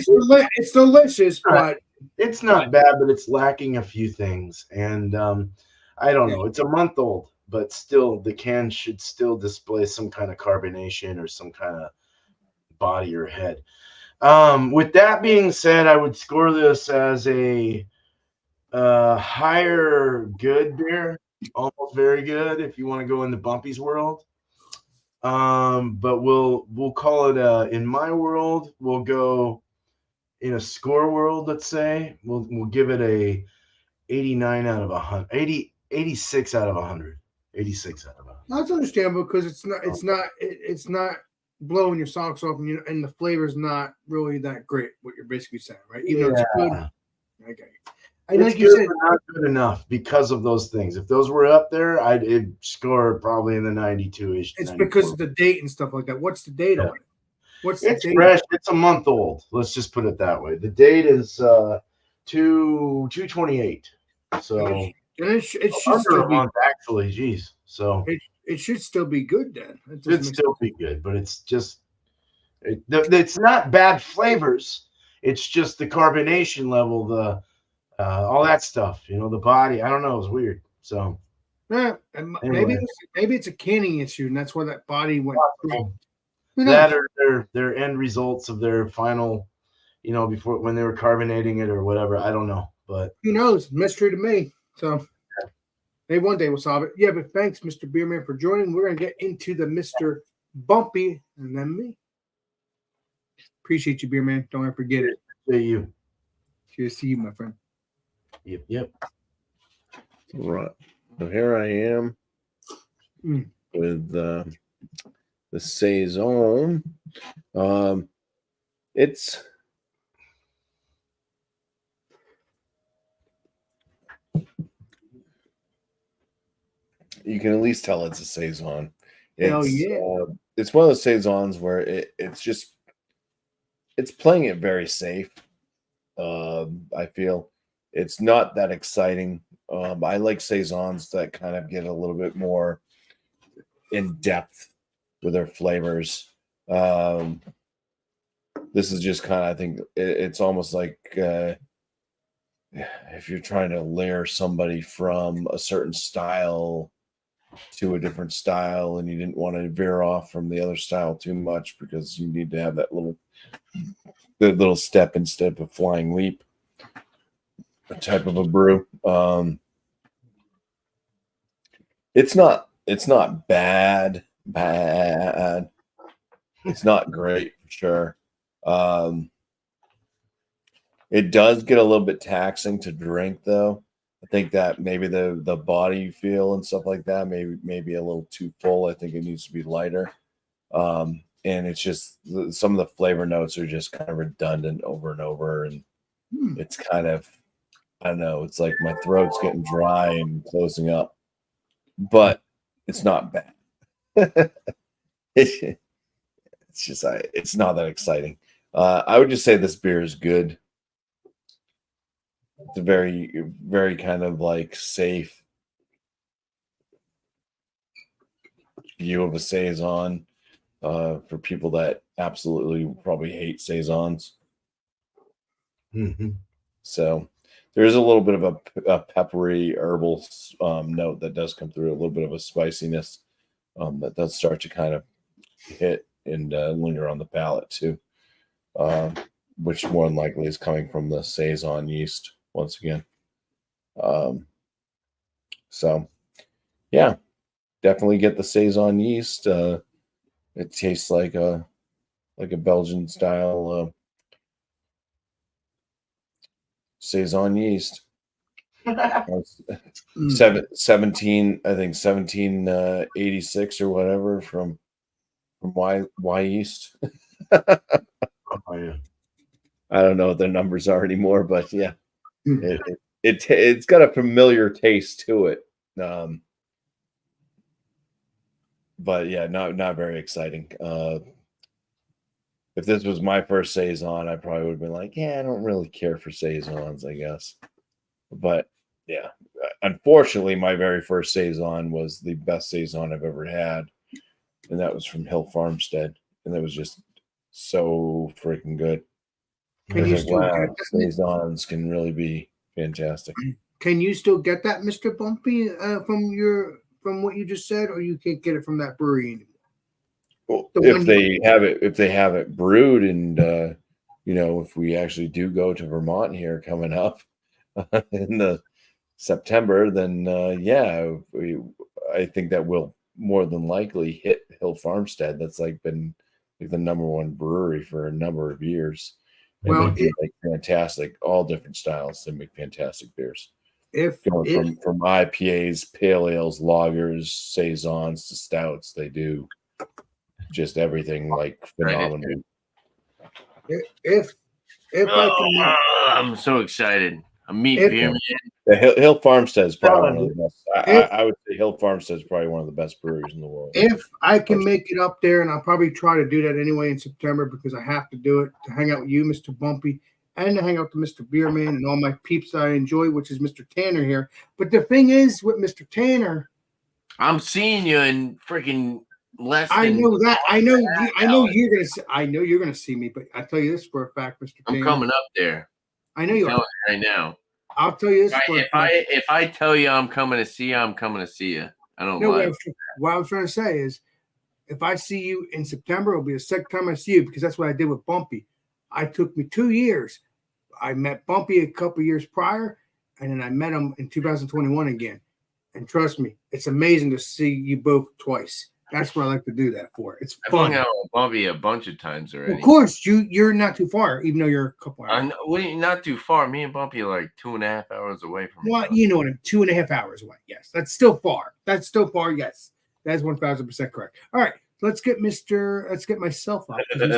it's delicious, but it's not bad. But it's lacking a few things, and I don't know. It's a month old, but still, the can should still display some kind of carbonation or some kind of body or head. With that being said, I would score this as a higher good beer, almost very good if you want to go in the bumpies world. But we'll call it in my world, we'll go in a score world, let's say. We'll give it a 89 out of 100. 86 out of 100. 86 out of 100. That's understandable because it's not blowing your socks off, and the flavor's not really that great. What you're basically saying, right? Even though it's good. Okay. It's like you said, not good enough because of those things. If those were up there, I'd score probably in the 92-ish. It's because of the date and stuff like that. What's the date on it? It's fresh. It's a month old. Let's just put it that way. The date is 2/28. So it should under still a month, actually. Geez. So it should still be good then. It should still be good, but it's just it's not bad flavors. It's just the carbonation level, the all that stuff. The body. I don't know. It's weird. So yeah, maybe it's a canning issue, and that's why that body went. That or their end results of their final, before when they were carbonating it or whatever. I don't know, but who knows? Mystery to me. So maybe one day we'll solve it. Yeah, but thanks, Mr. Beerman, for joining. We're gonna get into the Mr. Bumpy and then me. Appreciate you, Beerman. Don't ever forget it. See you. Cheers to you, my friend. Yep. Right. So here I am with the Saison. It's you can at least tell it's a Saison. Hell yeah. It's one of those Saisons where it's playing it very safe. I feel it's not that exciting. I like Saisons that kind of get a little bit more in depth with their flavors. This is just kind of, I think it's almost like if you're trying to layer somebody from a certain style to a different style and you didn't want to veer off from the other style too much because you need to have that little step instead of a flying leap type of a brew. It's not bad. It's not great for sure. It does get a little bit taxing to drink though. I think that maybe the body you feel and stuff like that maybe a little too full. I think it needs to be lighter. And it's just some of the flavor notes are just kind of redundant over and over, and it's kind of, I don't know, it's like my throat's getting dry and closing up, but it's not bad. It's just it's not that exciting. I would just say this beer is good. It's a very, very kind of like safe view of a Saison for people that absolutely probably hate Saisons. Mm-hmm. So there's a little bit of a peppery herbal note that does come through, a little bit of a spiciness that does start to kind of hit and linger on the palate too, which more than likely is coming from the Saison yeast once again. So yeah, definitely get the Saison yeast. It tastes like a Belgian style Saison yeast. 1786 or whatever from Y Yeast. Oh, yeah. I don't know what their numbers are anymore, but yeah, it's got a familiar taste to it. But yeah, not very exciting. If this was my first Saison, I probably would have been like, yeah, I don't really care for Saisons, I guess. But yeah, unfortunately, my very first Saison was the best Saison I've ever had, and that was from Hill Farmstead, and that was just so freaking good. Wow, Saisons can really be fantastic. Can you still get that, Mr. Bumpy, from what you just said, or you can't get it from that brewery anymore? Well, if they have it brewed, and if we actually do go to Vermont here coming up in the September, then I think that will more than likely hit Hill Farmstead. That's been the number one brewery for a number of years. And they make fantastic, all different styles. They make fantastic beers. Going from IPAs, pale ales, lagers, saisons to stouts, they do just everything like phenomenal. If I can, I'm so excited. I'm meeting beer man. The Hill Farmstead is probably one of the best. I would say Hill Farmstead is probably one of the best breweries in the world. If I can make it up there, and I'll probably try to do that anyway in September because I have to do it to hang out with you, Mr. Bumpy, and to hang out with Mr. Beerman and all my peeps that I enjoy, which is Mr. Tanner here. But the thing is with Mr. Tanner, I'm seeing you in freaking less. I know that. I know you're gonna. I know you're gonna see me, but I tell you this for a fact, Mr. Tanner. I'm coming up there. I know you are right now. I'll tell you this. If I tell you I'm coming to see you, I'm coming to see you. I don't know. What I was trying to say is, if I see you in September, it'll be the second time I see you because that's what I did with Bumpy. I took me 2 years. I met Bumpy a couple years prior, and then I met him in 2021 again. And trust me, it's amazing to see you both twice. That's what I like to do that for. It's fun. I've hung out with Bumpy a bunch of times already. Of course, you're not too far, even though you're a couple hours. Not too far. Me and Bumpy are like 2.5 hours away from. Well, you know what? I'm 2.5 hours away. Yes, that's still far. Yes, that's 1,000% correct. All right, let's get myself up. Let's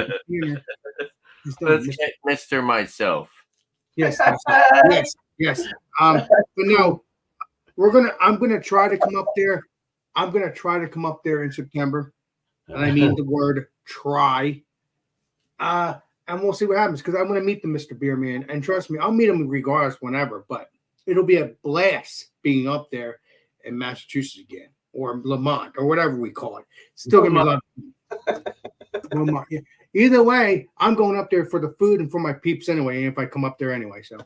get Mr. Myself. Yes. But no, I'm gonna try to come up there. I'm going to try to come up there in September, and I mean the word try. And we'll see what happens because I'm going to meet the Mr. Beerman. And trust me, I'll meet him regardless whenever, but it'll be a blast being up there in Massachusetts again or Lamont or whatever we call it. Still going to be Lamont. Yeah. Either way, I'm going up there for the food and for my peeps anyway, if I come up there anyway. So,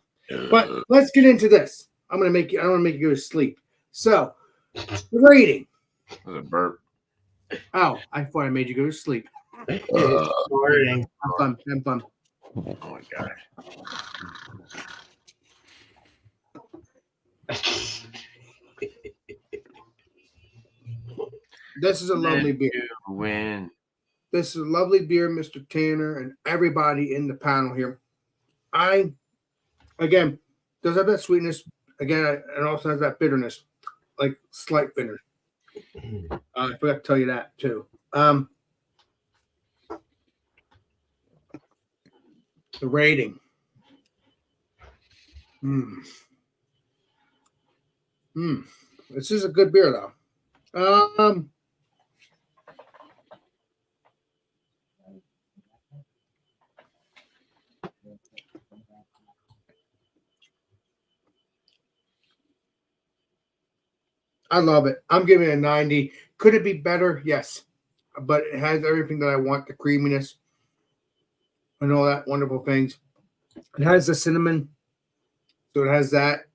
but let's get into this. I don't want to make you go to sleep. So, the rating. That was a burp. Oh, I thought I made you go to sleep. Have fun. Oh my god. This is a lovely beer. This is a lovely beer, Mr. Tanner, and everybody in the panel here. Again, does have that sweetness. Again, it also has that bitterness, like slight bitter. I forgot to tell you that too. The rating. This is a good beer though. I love it. I'm giving it a 90. Could it be better? Yes. But it has everything that I want, the creaminess and all that wonderful things. It has the cinnamon. So it has that.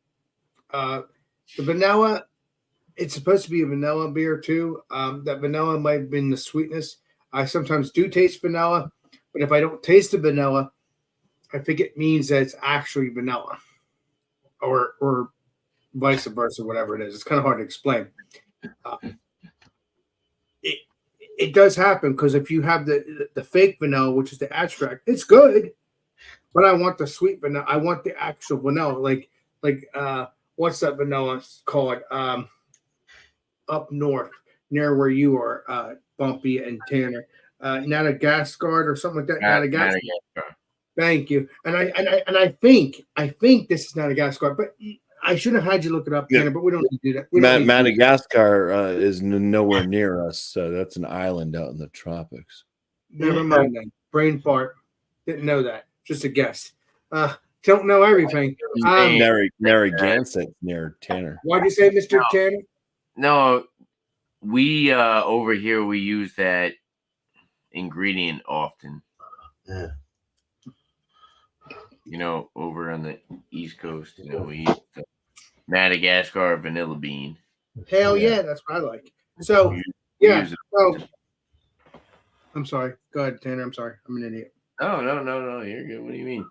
The vanilla, it's supposed to be a vanilla beer too. That vanilla might have been the sweetness. I sometimes do taste vanilla, but if I don't taste the vanilla, I think it means that it's actually vanilla or vice versa, whatever it is. It's kind of hard to explain. It does happen because if you have the fake vanilla, which is the extract, it's good. But I want the sweet vanilla. I want the actual vanilla. Like what's that vanilla called? Up north, near where you are, Bumpy and Tanner. Madagascar or something like that. Madagascar. Thank you. And I think this is Madagascar, but I should have had you look it up, Tanner, but we don't need to do that. Madagascar is nowhere near us, so that's an island out in the tropics. Never mind then. Brain fart. Didn't know that. Just a guess. Don't know everything. Narragansett near Tanner. Why'd you say, Mr. Tanner? No, we over here we use that ingredient often. Yeah. You know, over on the East Coast, we use the Madagascar vanilla bean. Hell yeah, that's what I like. So, yeah. So, I'm sorry. Go ahead, Tanner. I'm sorry. I'm an idiot. No. You're good. What do you mean?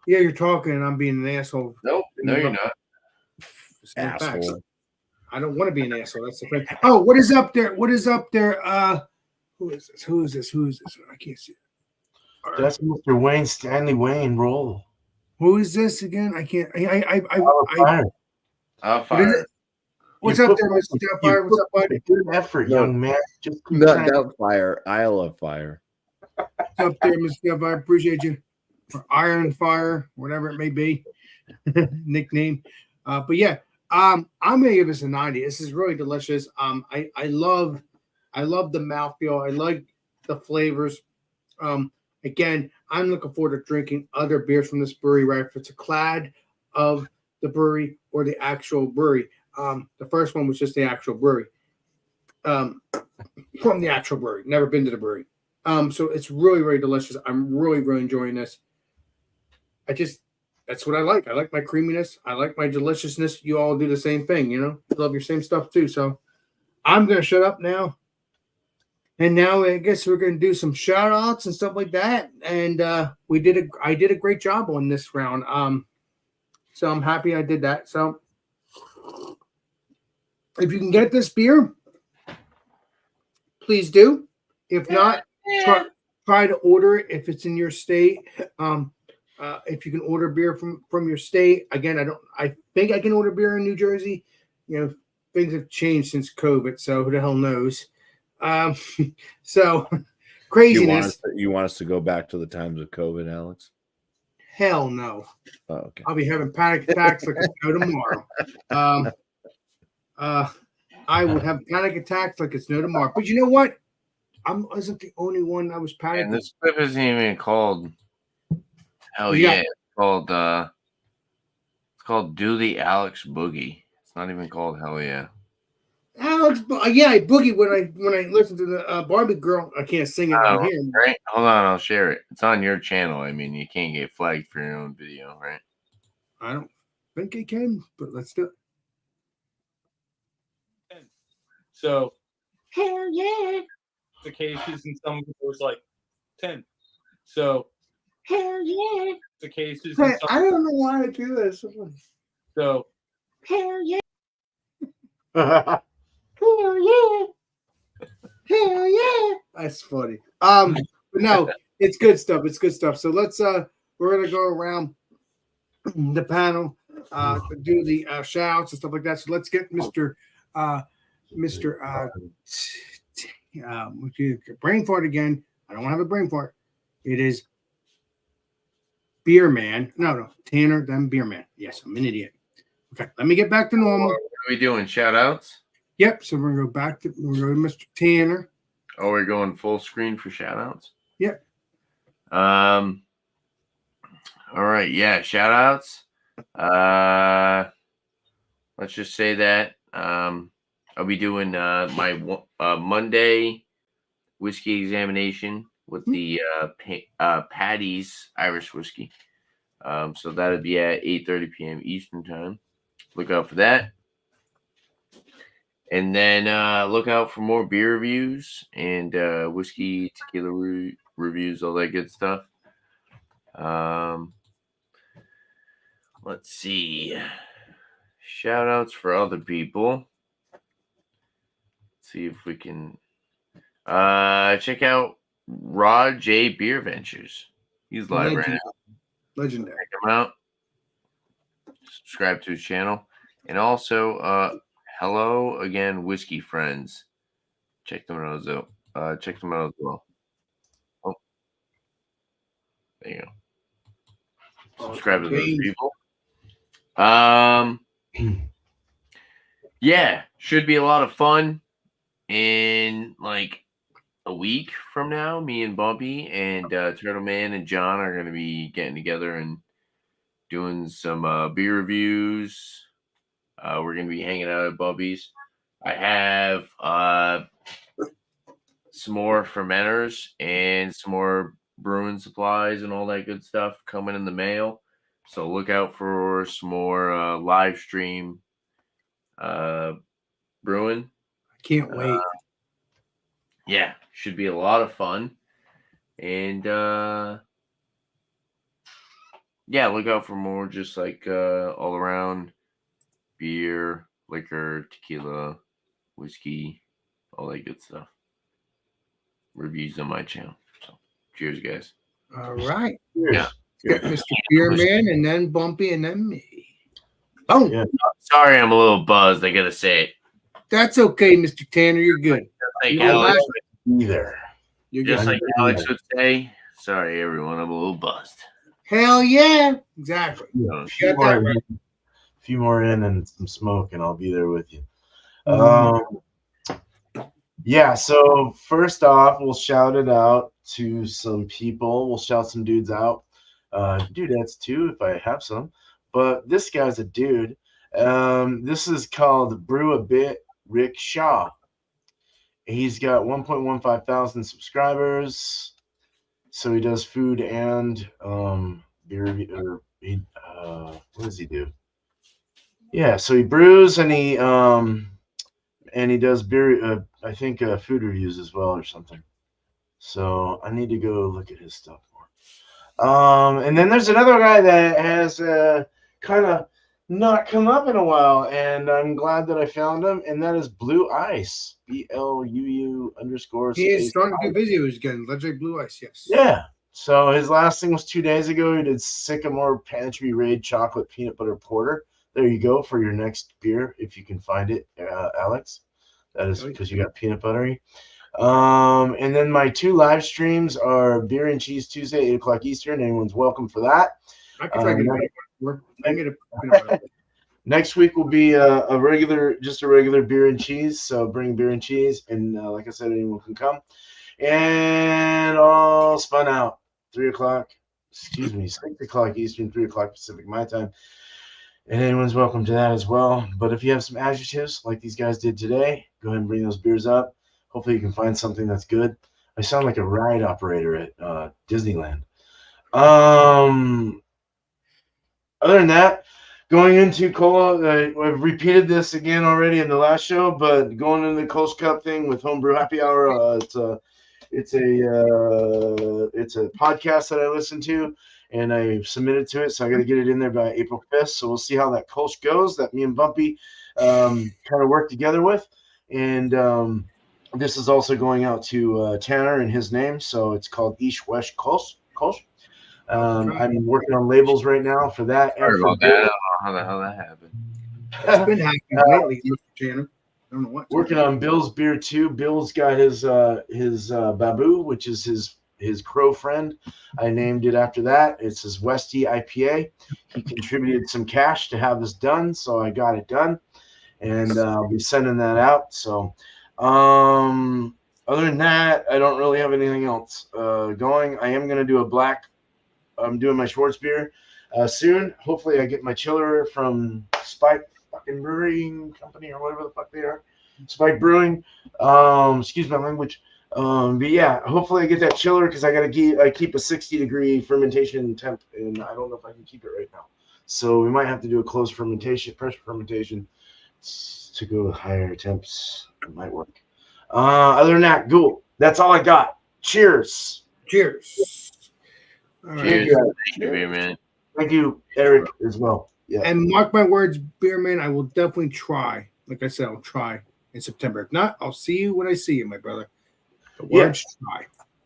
Yeah, you're talking and I'm being an asshole. Nope. No, you're not. Asshole. I don't want to be an asshole. That's the thing. Oh, what is up there? Who is this? I can't see it. That's Mr. Wayne Stanley Wayne Roll. Who is this again? I can't. Fire. What's up there, Mr. Doubtfire? What's up, buddy? Good effort, No. young man. Just keep Not trying. Doubtfire, Isle of Fire. What's up there, Mr. Doubtfire? Appreciate you. For Iron Fire, whatever it may be, nickname. But yeah, I'm gonna give this a 90. This is really delicious. I love the mouthfeel. I like the flavors. Again, I'm looking forward to drinking other beers from this brewery, right? If it's a clad of the brewery or the actual brewery. The first one was just the actual brewery. From the actual brewery. Never been to the brewery. So it's really, really delicious. I'm really, really enjoying this. That's what I like. I like my creaminess. I like my deliciousness. You all do the same thing, you know? You love your same stuff too. So I'm going to shut up now. And now I guess we're going to do some shout outs and stuff like that. And I did a great job on this round. So I'm happy I did that. So if you can get this beer, please do. If not, try to order it if it's in your state. If you can order beer from your state, again, I think I can order beer in New Jersey. You know, things have changed since COVID, so who the hell knows? So craziness. You want us to go back to the times of COVID, Alex? Hell no. Oh, okay. I'll be having panic attacks like it's no tomorrow. I would have panic attacks like it's no tomorrow. But you know what? I wasn't the only one that was panicking. And this clip isn't even called Hell Yeah. It's called Do the Alex Boogie. It's not even called Hell Yeah. Alex, yeah, I boogie when I listen to the Barbie Girl. I can't sing it on here. Right? Hold on, I'll share it. It's on your channel. I mean, you can't get flagged for your own video, right? I don't think I can, but let's do it. So, hell yeah, the cases and some it was like 10. So, hell yeah, the cases. Hey, I don't know why I do this. So, hell yeah. Hell yeah. Hell yeah. That's funny. But no, it's good stuff. It's good stuff. So let's we're gonna go around the panel do the shouts and stuff like that. So let's get Mr. Brain fart again. I don't want to have a brain fart. It is Beer Man. No, Tanner, then Beer Man. Yes, I'm an idiot. Okay, let me get back to normal. What are we doing? Shout outs? Yep. So we're gonna go back to Mr. Tanner. Oh, we're going full screen for shout outs? Yep. All right, yeah, shout outs. Let's just say that I'll be doing my Monday whiskey examination with the Paddy's Irish whiskey. So that'll be at 8:30 p.m. Eastern time. Look out for that. And then look out for more beer reviews and whiskey, tequila reviews, all that good stuff. Let's see. Shout outs for other people. Let's see if we can check out Rod J Beer Ventures. He's live right now. Legendary. Check him out. Subscribe to his channel. And also, hello again, whiskey friends. Check them out as well. Oh, there you go. Subscribe to those people. Yeah, should be a lot of fun. In like a week from now, me and Bumpy and Turtle Man and John are going to be getting together and doing some beer reviews. We're going to be hanging out at Bumpy's. I have some more fermenters and some more brewing supplies and all that good stuff coming in the mail. So look out for some more live stream brewing. Can't wait. Yeah, should be a lot of fun. And yeah, look out for more just like all around beer, liquor, tequila, whiskey, all that good stuff. Reviews on my channel. So cheers, guys. All right. Cheers. Yeah. Get Mr. Beer Man and then Bumpy and then me. Oh, Yeah. Sorry, I'm a little buzzed. I gotta say it. that's okay, Mr. Tanner. You're good. Like You know, Alex, Be there. You're just good. like Alex would say, sorry, everyone, I'm a little buzzed. Hell yeah. Exactly. A You few got more, that right. few more in and some smoke, and I'll be there with you. Mhm. Yeah, so first off, we'll shout it out to some people. We'll shout some dudes out. Dudettes too, if I have some. But this guy's a dude. This is called Brew a Bit Rick Shaw. He's got 1.15 thousand subscribers. So he does food and beer review. Or what does he do? Yeah, so he brews and he does beer. I think food reviews as well or something. So I need to go look at his stuff more. And then there's another guy that has kind of not come up in a while, and I'm glad that I found him. And that is Blue Ice, BLUU_ He is space. starting to do videos again. Legendary Blue Ice, yes. Yeah. So his last thing was 2 days ago. He did Sycamore Pantry Raid Chocolate Peanut Butter Porter. There you go for your next beer, if you can find it, Alex. That is because you got peanut buttery. And then my 2 live streams are Beer and Cheese Tuesday, 8 o'clock Eastern. Anyone's welcome for that. I can try to get a Next week will be a regular beer and cheese. So bring beer and cheese, and like I said, anyone can come. And all spun out 3 o'clock. Excuse me, 6 o'clock Eastern, 3 o'clock Pacific, my time. And anyone's welcome to that as well. But if you have some adjectives like these guys did today, go ahead and bring those beers up. Hopefully you can find something that's good. I sound like a ride operator at Disneyland. Other than that, going into Cola, I've repeated this again already in the last show, but going into the Coast Cup thing with Homebrew Happy Hour, it's a podcast that I listen to, and I submitted to it, so I got to get it in there by April 5th. So we'll see how that Kolsch goes, that me and Bumpy kind of work together with. And this is also going out to Tanner in his name, so it's called East West Kolsch. I'm working on labels right now for that. Sorry about that. I don't know how the hell that happened. It's been happening lately, Mr. Tanner. I don't know what. Working on Bill's beer too. Bill's got his Babu, which is his crow friend. I named it after that. It's his Westie IPA. He contributed some cash to have this done, so I got it done, and I'll be sending that out. So, other than that, I don't really have anything else going. I am going to do I'm doing my Schwartz beer soon. Hopefully, I get my chiller from Spike fucking Brewing Company or whatever the fuck they are. Spike Brewing. Excuse my language. But yeah, hopefully I get that chiller because I keep a 60-degree fermentation temp, and I don't know if I can keep it right now. So we might have to do a closed fermentation, pressure fermentation to go with higher temps. It might work. Other than that, cool. That's all I got. Cheers. Cheers. All Cheers. right. Thank you, beer man. Thank you, Eric, as well. Yeah. And mark my words, Beerman, I will definitely try. Like I said, I'll try in September. If not, I'll see you when I see you, my brother. The words try.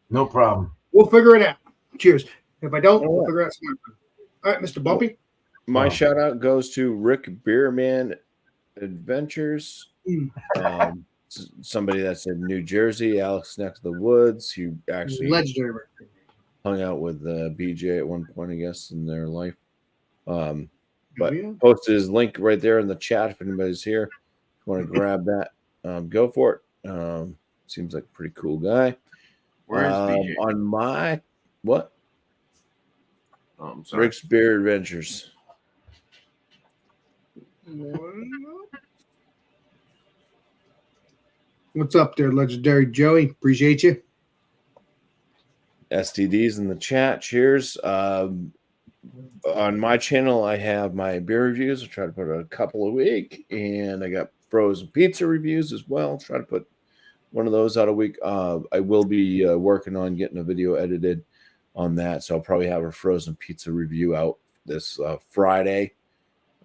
No problem. We'll figure it out. Cheers. If I don't, we'll figure it out tomorrow. All right, Mr. Bumpy. My shout out goes to Rick Beerman Adventures. Somebody that's in New Jersey, Alex Next to the Woods, who actually Legendary. hung out with BJ at one point, I guess, in their life. But posted his link right there in the chat if anybody's here. Want to grab that, go for it. Seems like a pretty cool guy. Where's BJ? On my what? Oh, I'm sorry. Rick's Beer Adventures. What's up there, Legendary Joey? Appreciate you. STDs in the chat. Cheers. On my channel, I have my beer reviews. I try to put a couple a week, and I got frozen pizza reviews as well. Try to put one of those out a week. I will be working on getting a video edited on that, so I'll probably have a frozen pizza review out this Friday.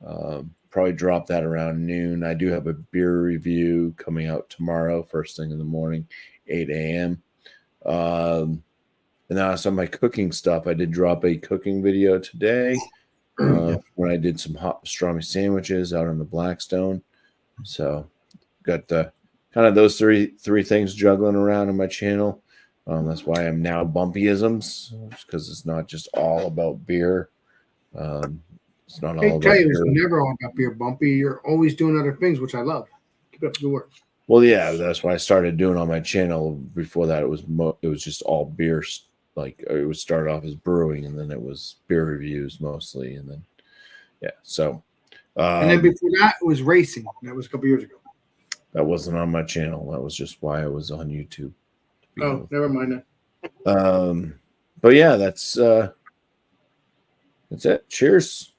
Probably drop that around noon. I do have a beer review coming out tomorrow, first thing in the morning, 8 a.m. And then some of my cooking stuff. I did drop a cooking video today. when I did some hot pastrami sandwiches out on the Blackstone. So got the kind of those three things juggling around on my channel. That's why I'm now Bumpyisms, because it's not just all about beer. It's not all I about tell you, beer. it's never all about beer, Bumpy. You're always doing other things, which I love. Keep up the good work. Well, yeah, that's why I started doing on my channel. Before that, it was just all beer. Like it would start off as brewing, and then it was beer reviews mostly, and then yeah. So, And then before that, it was racing. That was a couple years ago. that wasn't on my channel. That was just why I was on YouTube. Oh, never mind that. But yeah, that's it. Cheers.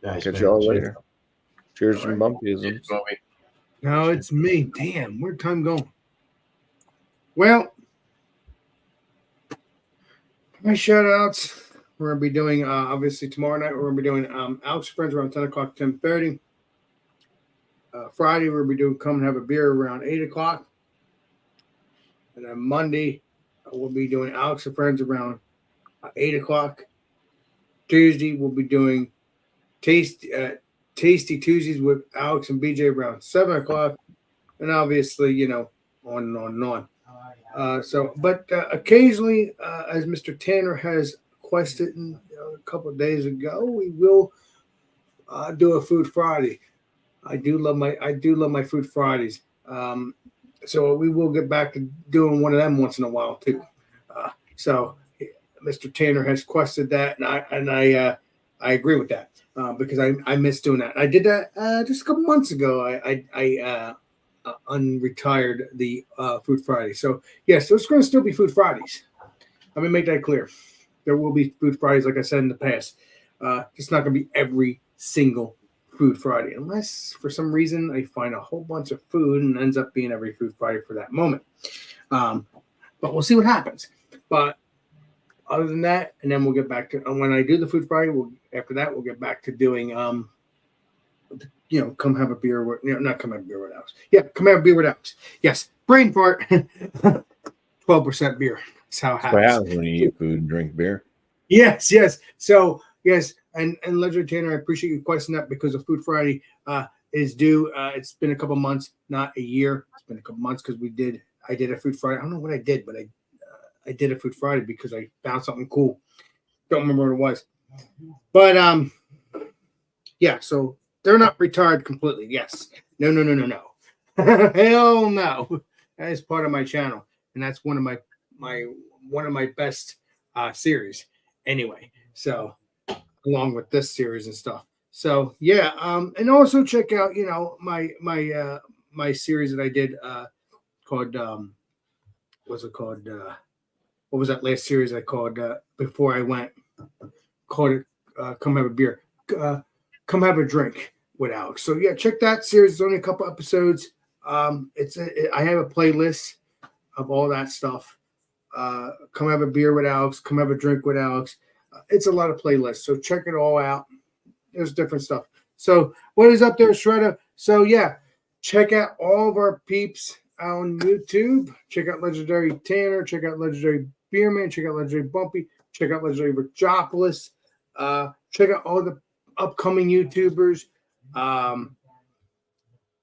Nice, Catch man. y'all Cheers. later. Cheers from Bumpyisms. No, it's me. Damn, where'd time go? Well, my shout outs. We're going to be doing, obviously, tomorrow night, we're going to be doing Alex Friends around 10 o'clock, 10:30. Friday, we'll be doing Come and Have a Beer around 8 o'clock. And then Monday, we'll be doing Alex and Friends around 8 o'clock. Tuesday, we'll be doing Tasty Tuesdays with Alex and BJ around 7 o'clock. And obviously, you know, on and on and on. But occasionally, as Mr. Tanner has requested a couple of days ago, we will do a Food Friday. I do love my Food Fridays. So we will get back to doing one of them once in a while too. So Mr. Tanner has requested that, and I agree with that because I miss doing that. I did that just a couple months ago. I unretired the Food Friday. So yes, there's going to still be Food Fridays. Let me make that clear. There will be Food Fridays, like I said in the past. It's not going to be every single Food Friday, unless for some reason I find a whole bunch of food and ends up being every Food Friday for that moment. But we'll see what happens. But other than that, and then we'll get back to when I do the Food Friday. After that, we'll get back to doing come have a beer with not come have a beer with Alex. Yeah, come have a beer with Alex. Yes, brain fart. 12% beer. That's how it happens. What happens when you eat food and drink beer? Yes. So yes, and Legendary Tanner, I appreciate you questioning that because the Food Friday is due. It's been a couple months, not a year. It's been a couple months because I did a Food Friday. I don't know what I did, but I did a Food Friday because I found something cool. Don't remember what it was. But yeah, so they're not retired completely. Yes. No. Hell no. That is part of my channel. And that's one of my best series anyway. So along with this series and stuff. So yeah, and also check out, my series that I did called what's it called? What was that last series I called before I went? Called it Come Have a Beer. Come Have a Drink with Alex. So yeah, check that series. It's only a couple episodes. I have a playlist of all that stuff. Come have a beer with Alex. Come have a drink with Alex. It's a lot of playlists. So check it all out. There's different stuff. So what is up there, Shredder? So yeah, check out all of our peeps on YouTube. Check out Legendary Tanner. Check out Legendary Beerman. Check out Legendary Bumpy. Check out Legendary Richopolis. Check out all the upcoming YouTubers.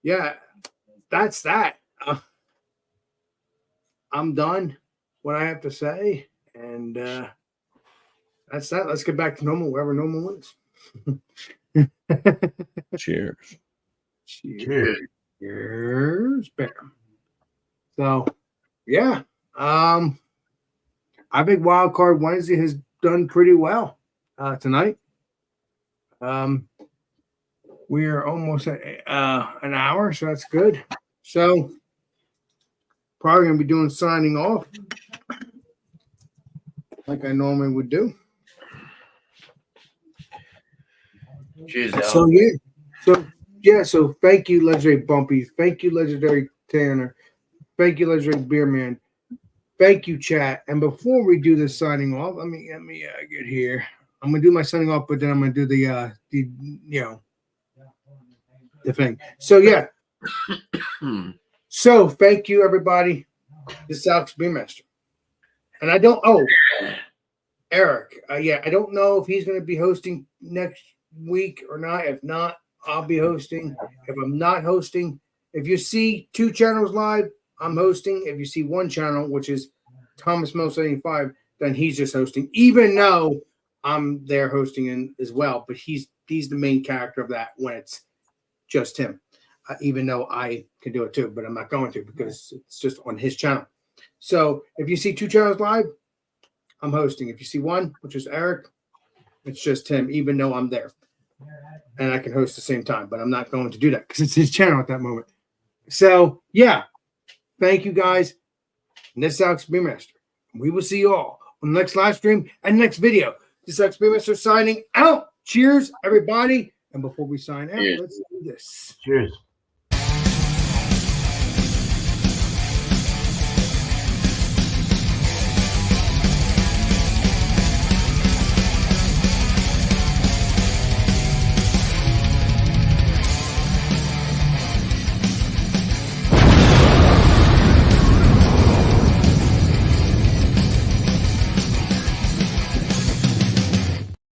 Yeah, that's that. I'm done. What I have to say, and that's that. Let's get back to normal, wherever normal is. Cheers. Cheers, bear. So, yeah, I think WildCard Wednesday has done pretty well tonight. We are almost at an hour, so that's good. So, probably going to be doing signing off like I normally would do. Cheers, So so thank you, Legendary Bumpy. Thank you, Legendary Tanner. Thank you, Legendary Beerman. Thank you, chat. And before we do this signing off, let me get here. I'm gonna do my signing off, but then I'm gonna do the thing. So yeah. So thank you, everybody. This is Alex Beermaster. And I don't Eric. Yeah, I don't know if he's going to be hosting next week or not. If not, I'll be hosting. If I'm not hosting, if you see 2 channels live, I'm hosting. If you see 1 channel, which is Thomas Mill 75, then he's just hosting, even though I'm there hosting in as well. But he's the main character of that when it's just him. Even though I can do it too, but I'm not going to because it's just on his channel. So if you see 2 channels live, I'm hosting. If you see 1, which is Eric, it's just him, even though I'm there. And I can host at the same time, but I'm not going to do that because it's his channel at that moment. So, yeah. Thank you, guys. And this is Alex Beermaster. We will see you all on the next live stream and next video. This is Alex Beermaster signing out. Cheers, everybody. And before we sign out, let's do this. Cheers.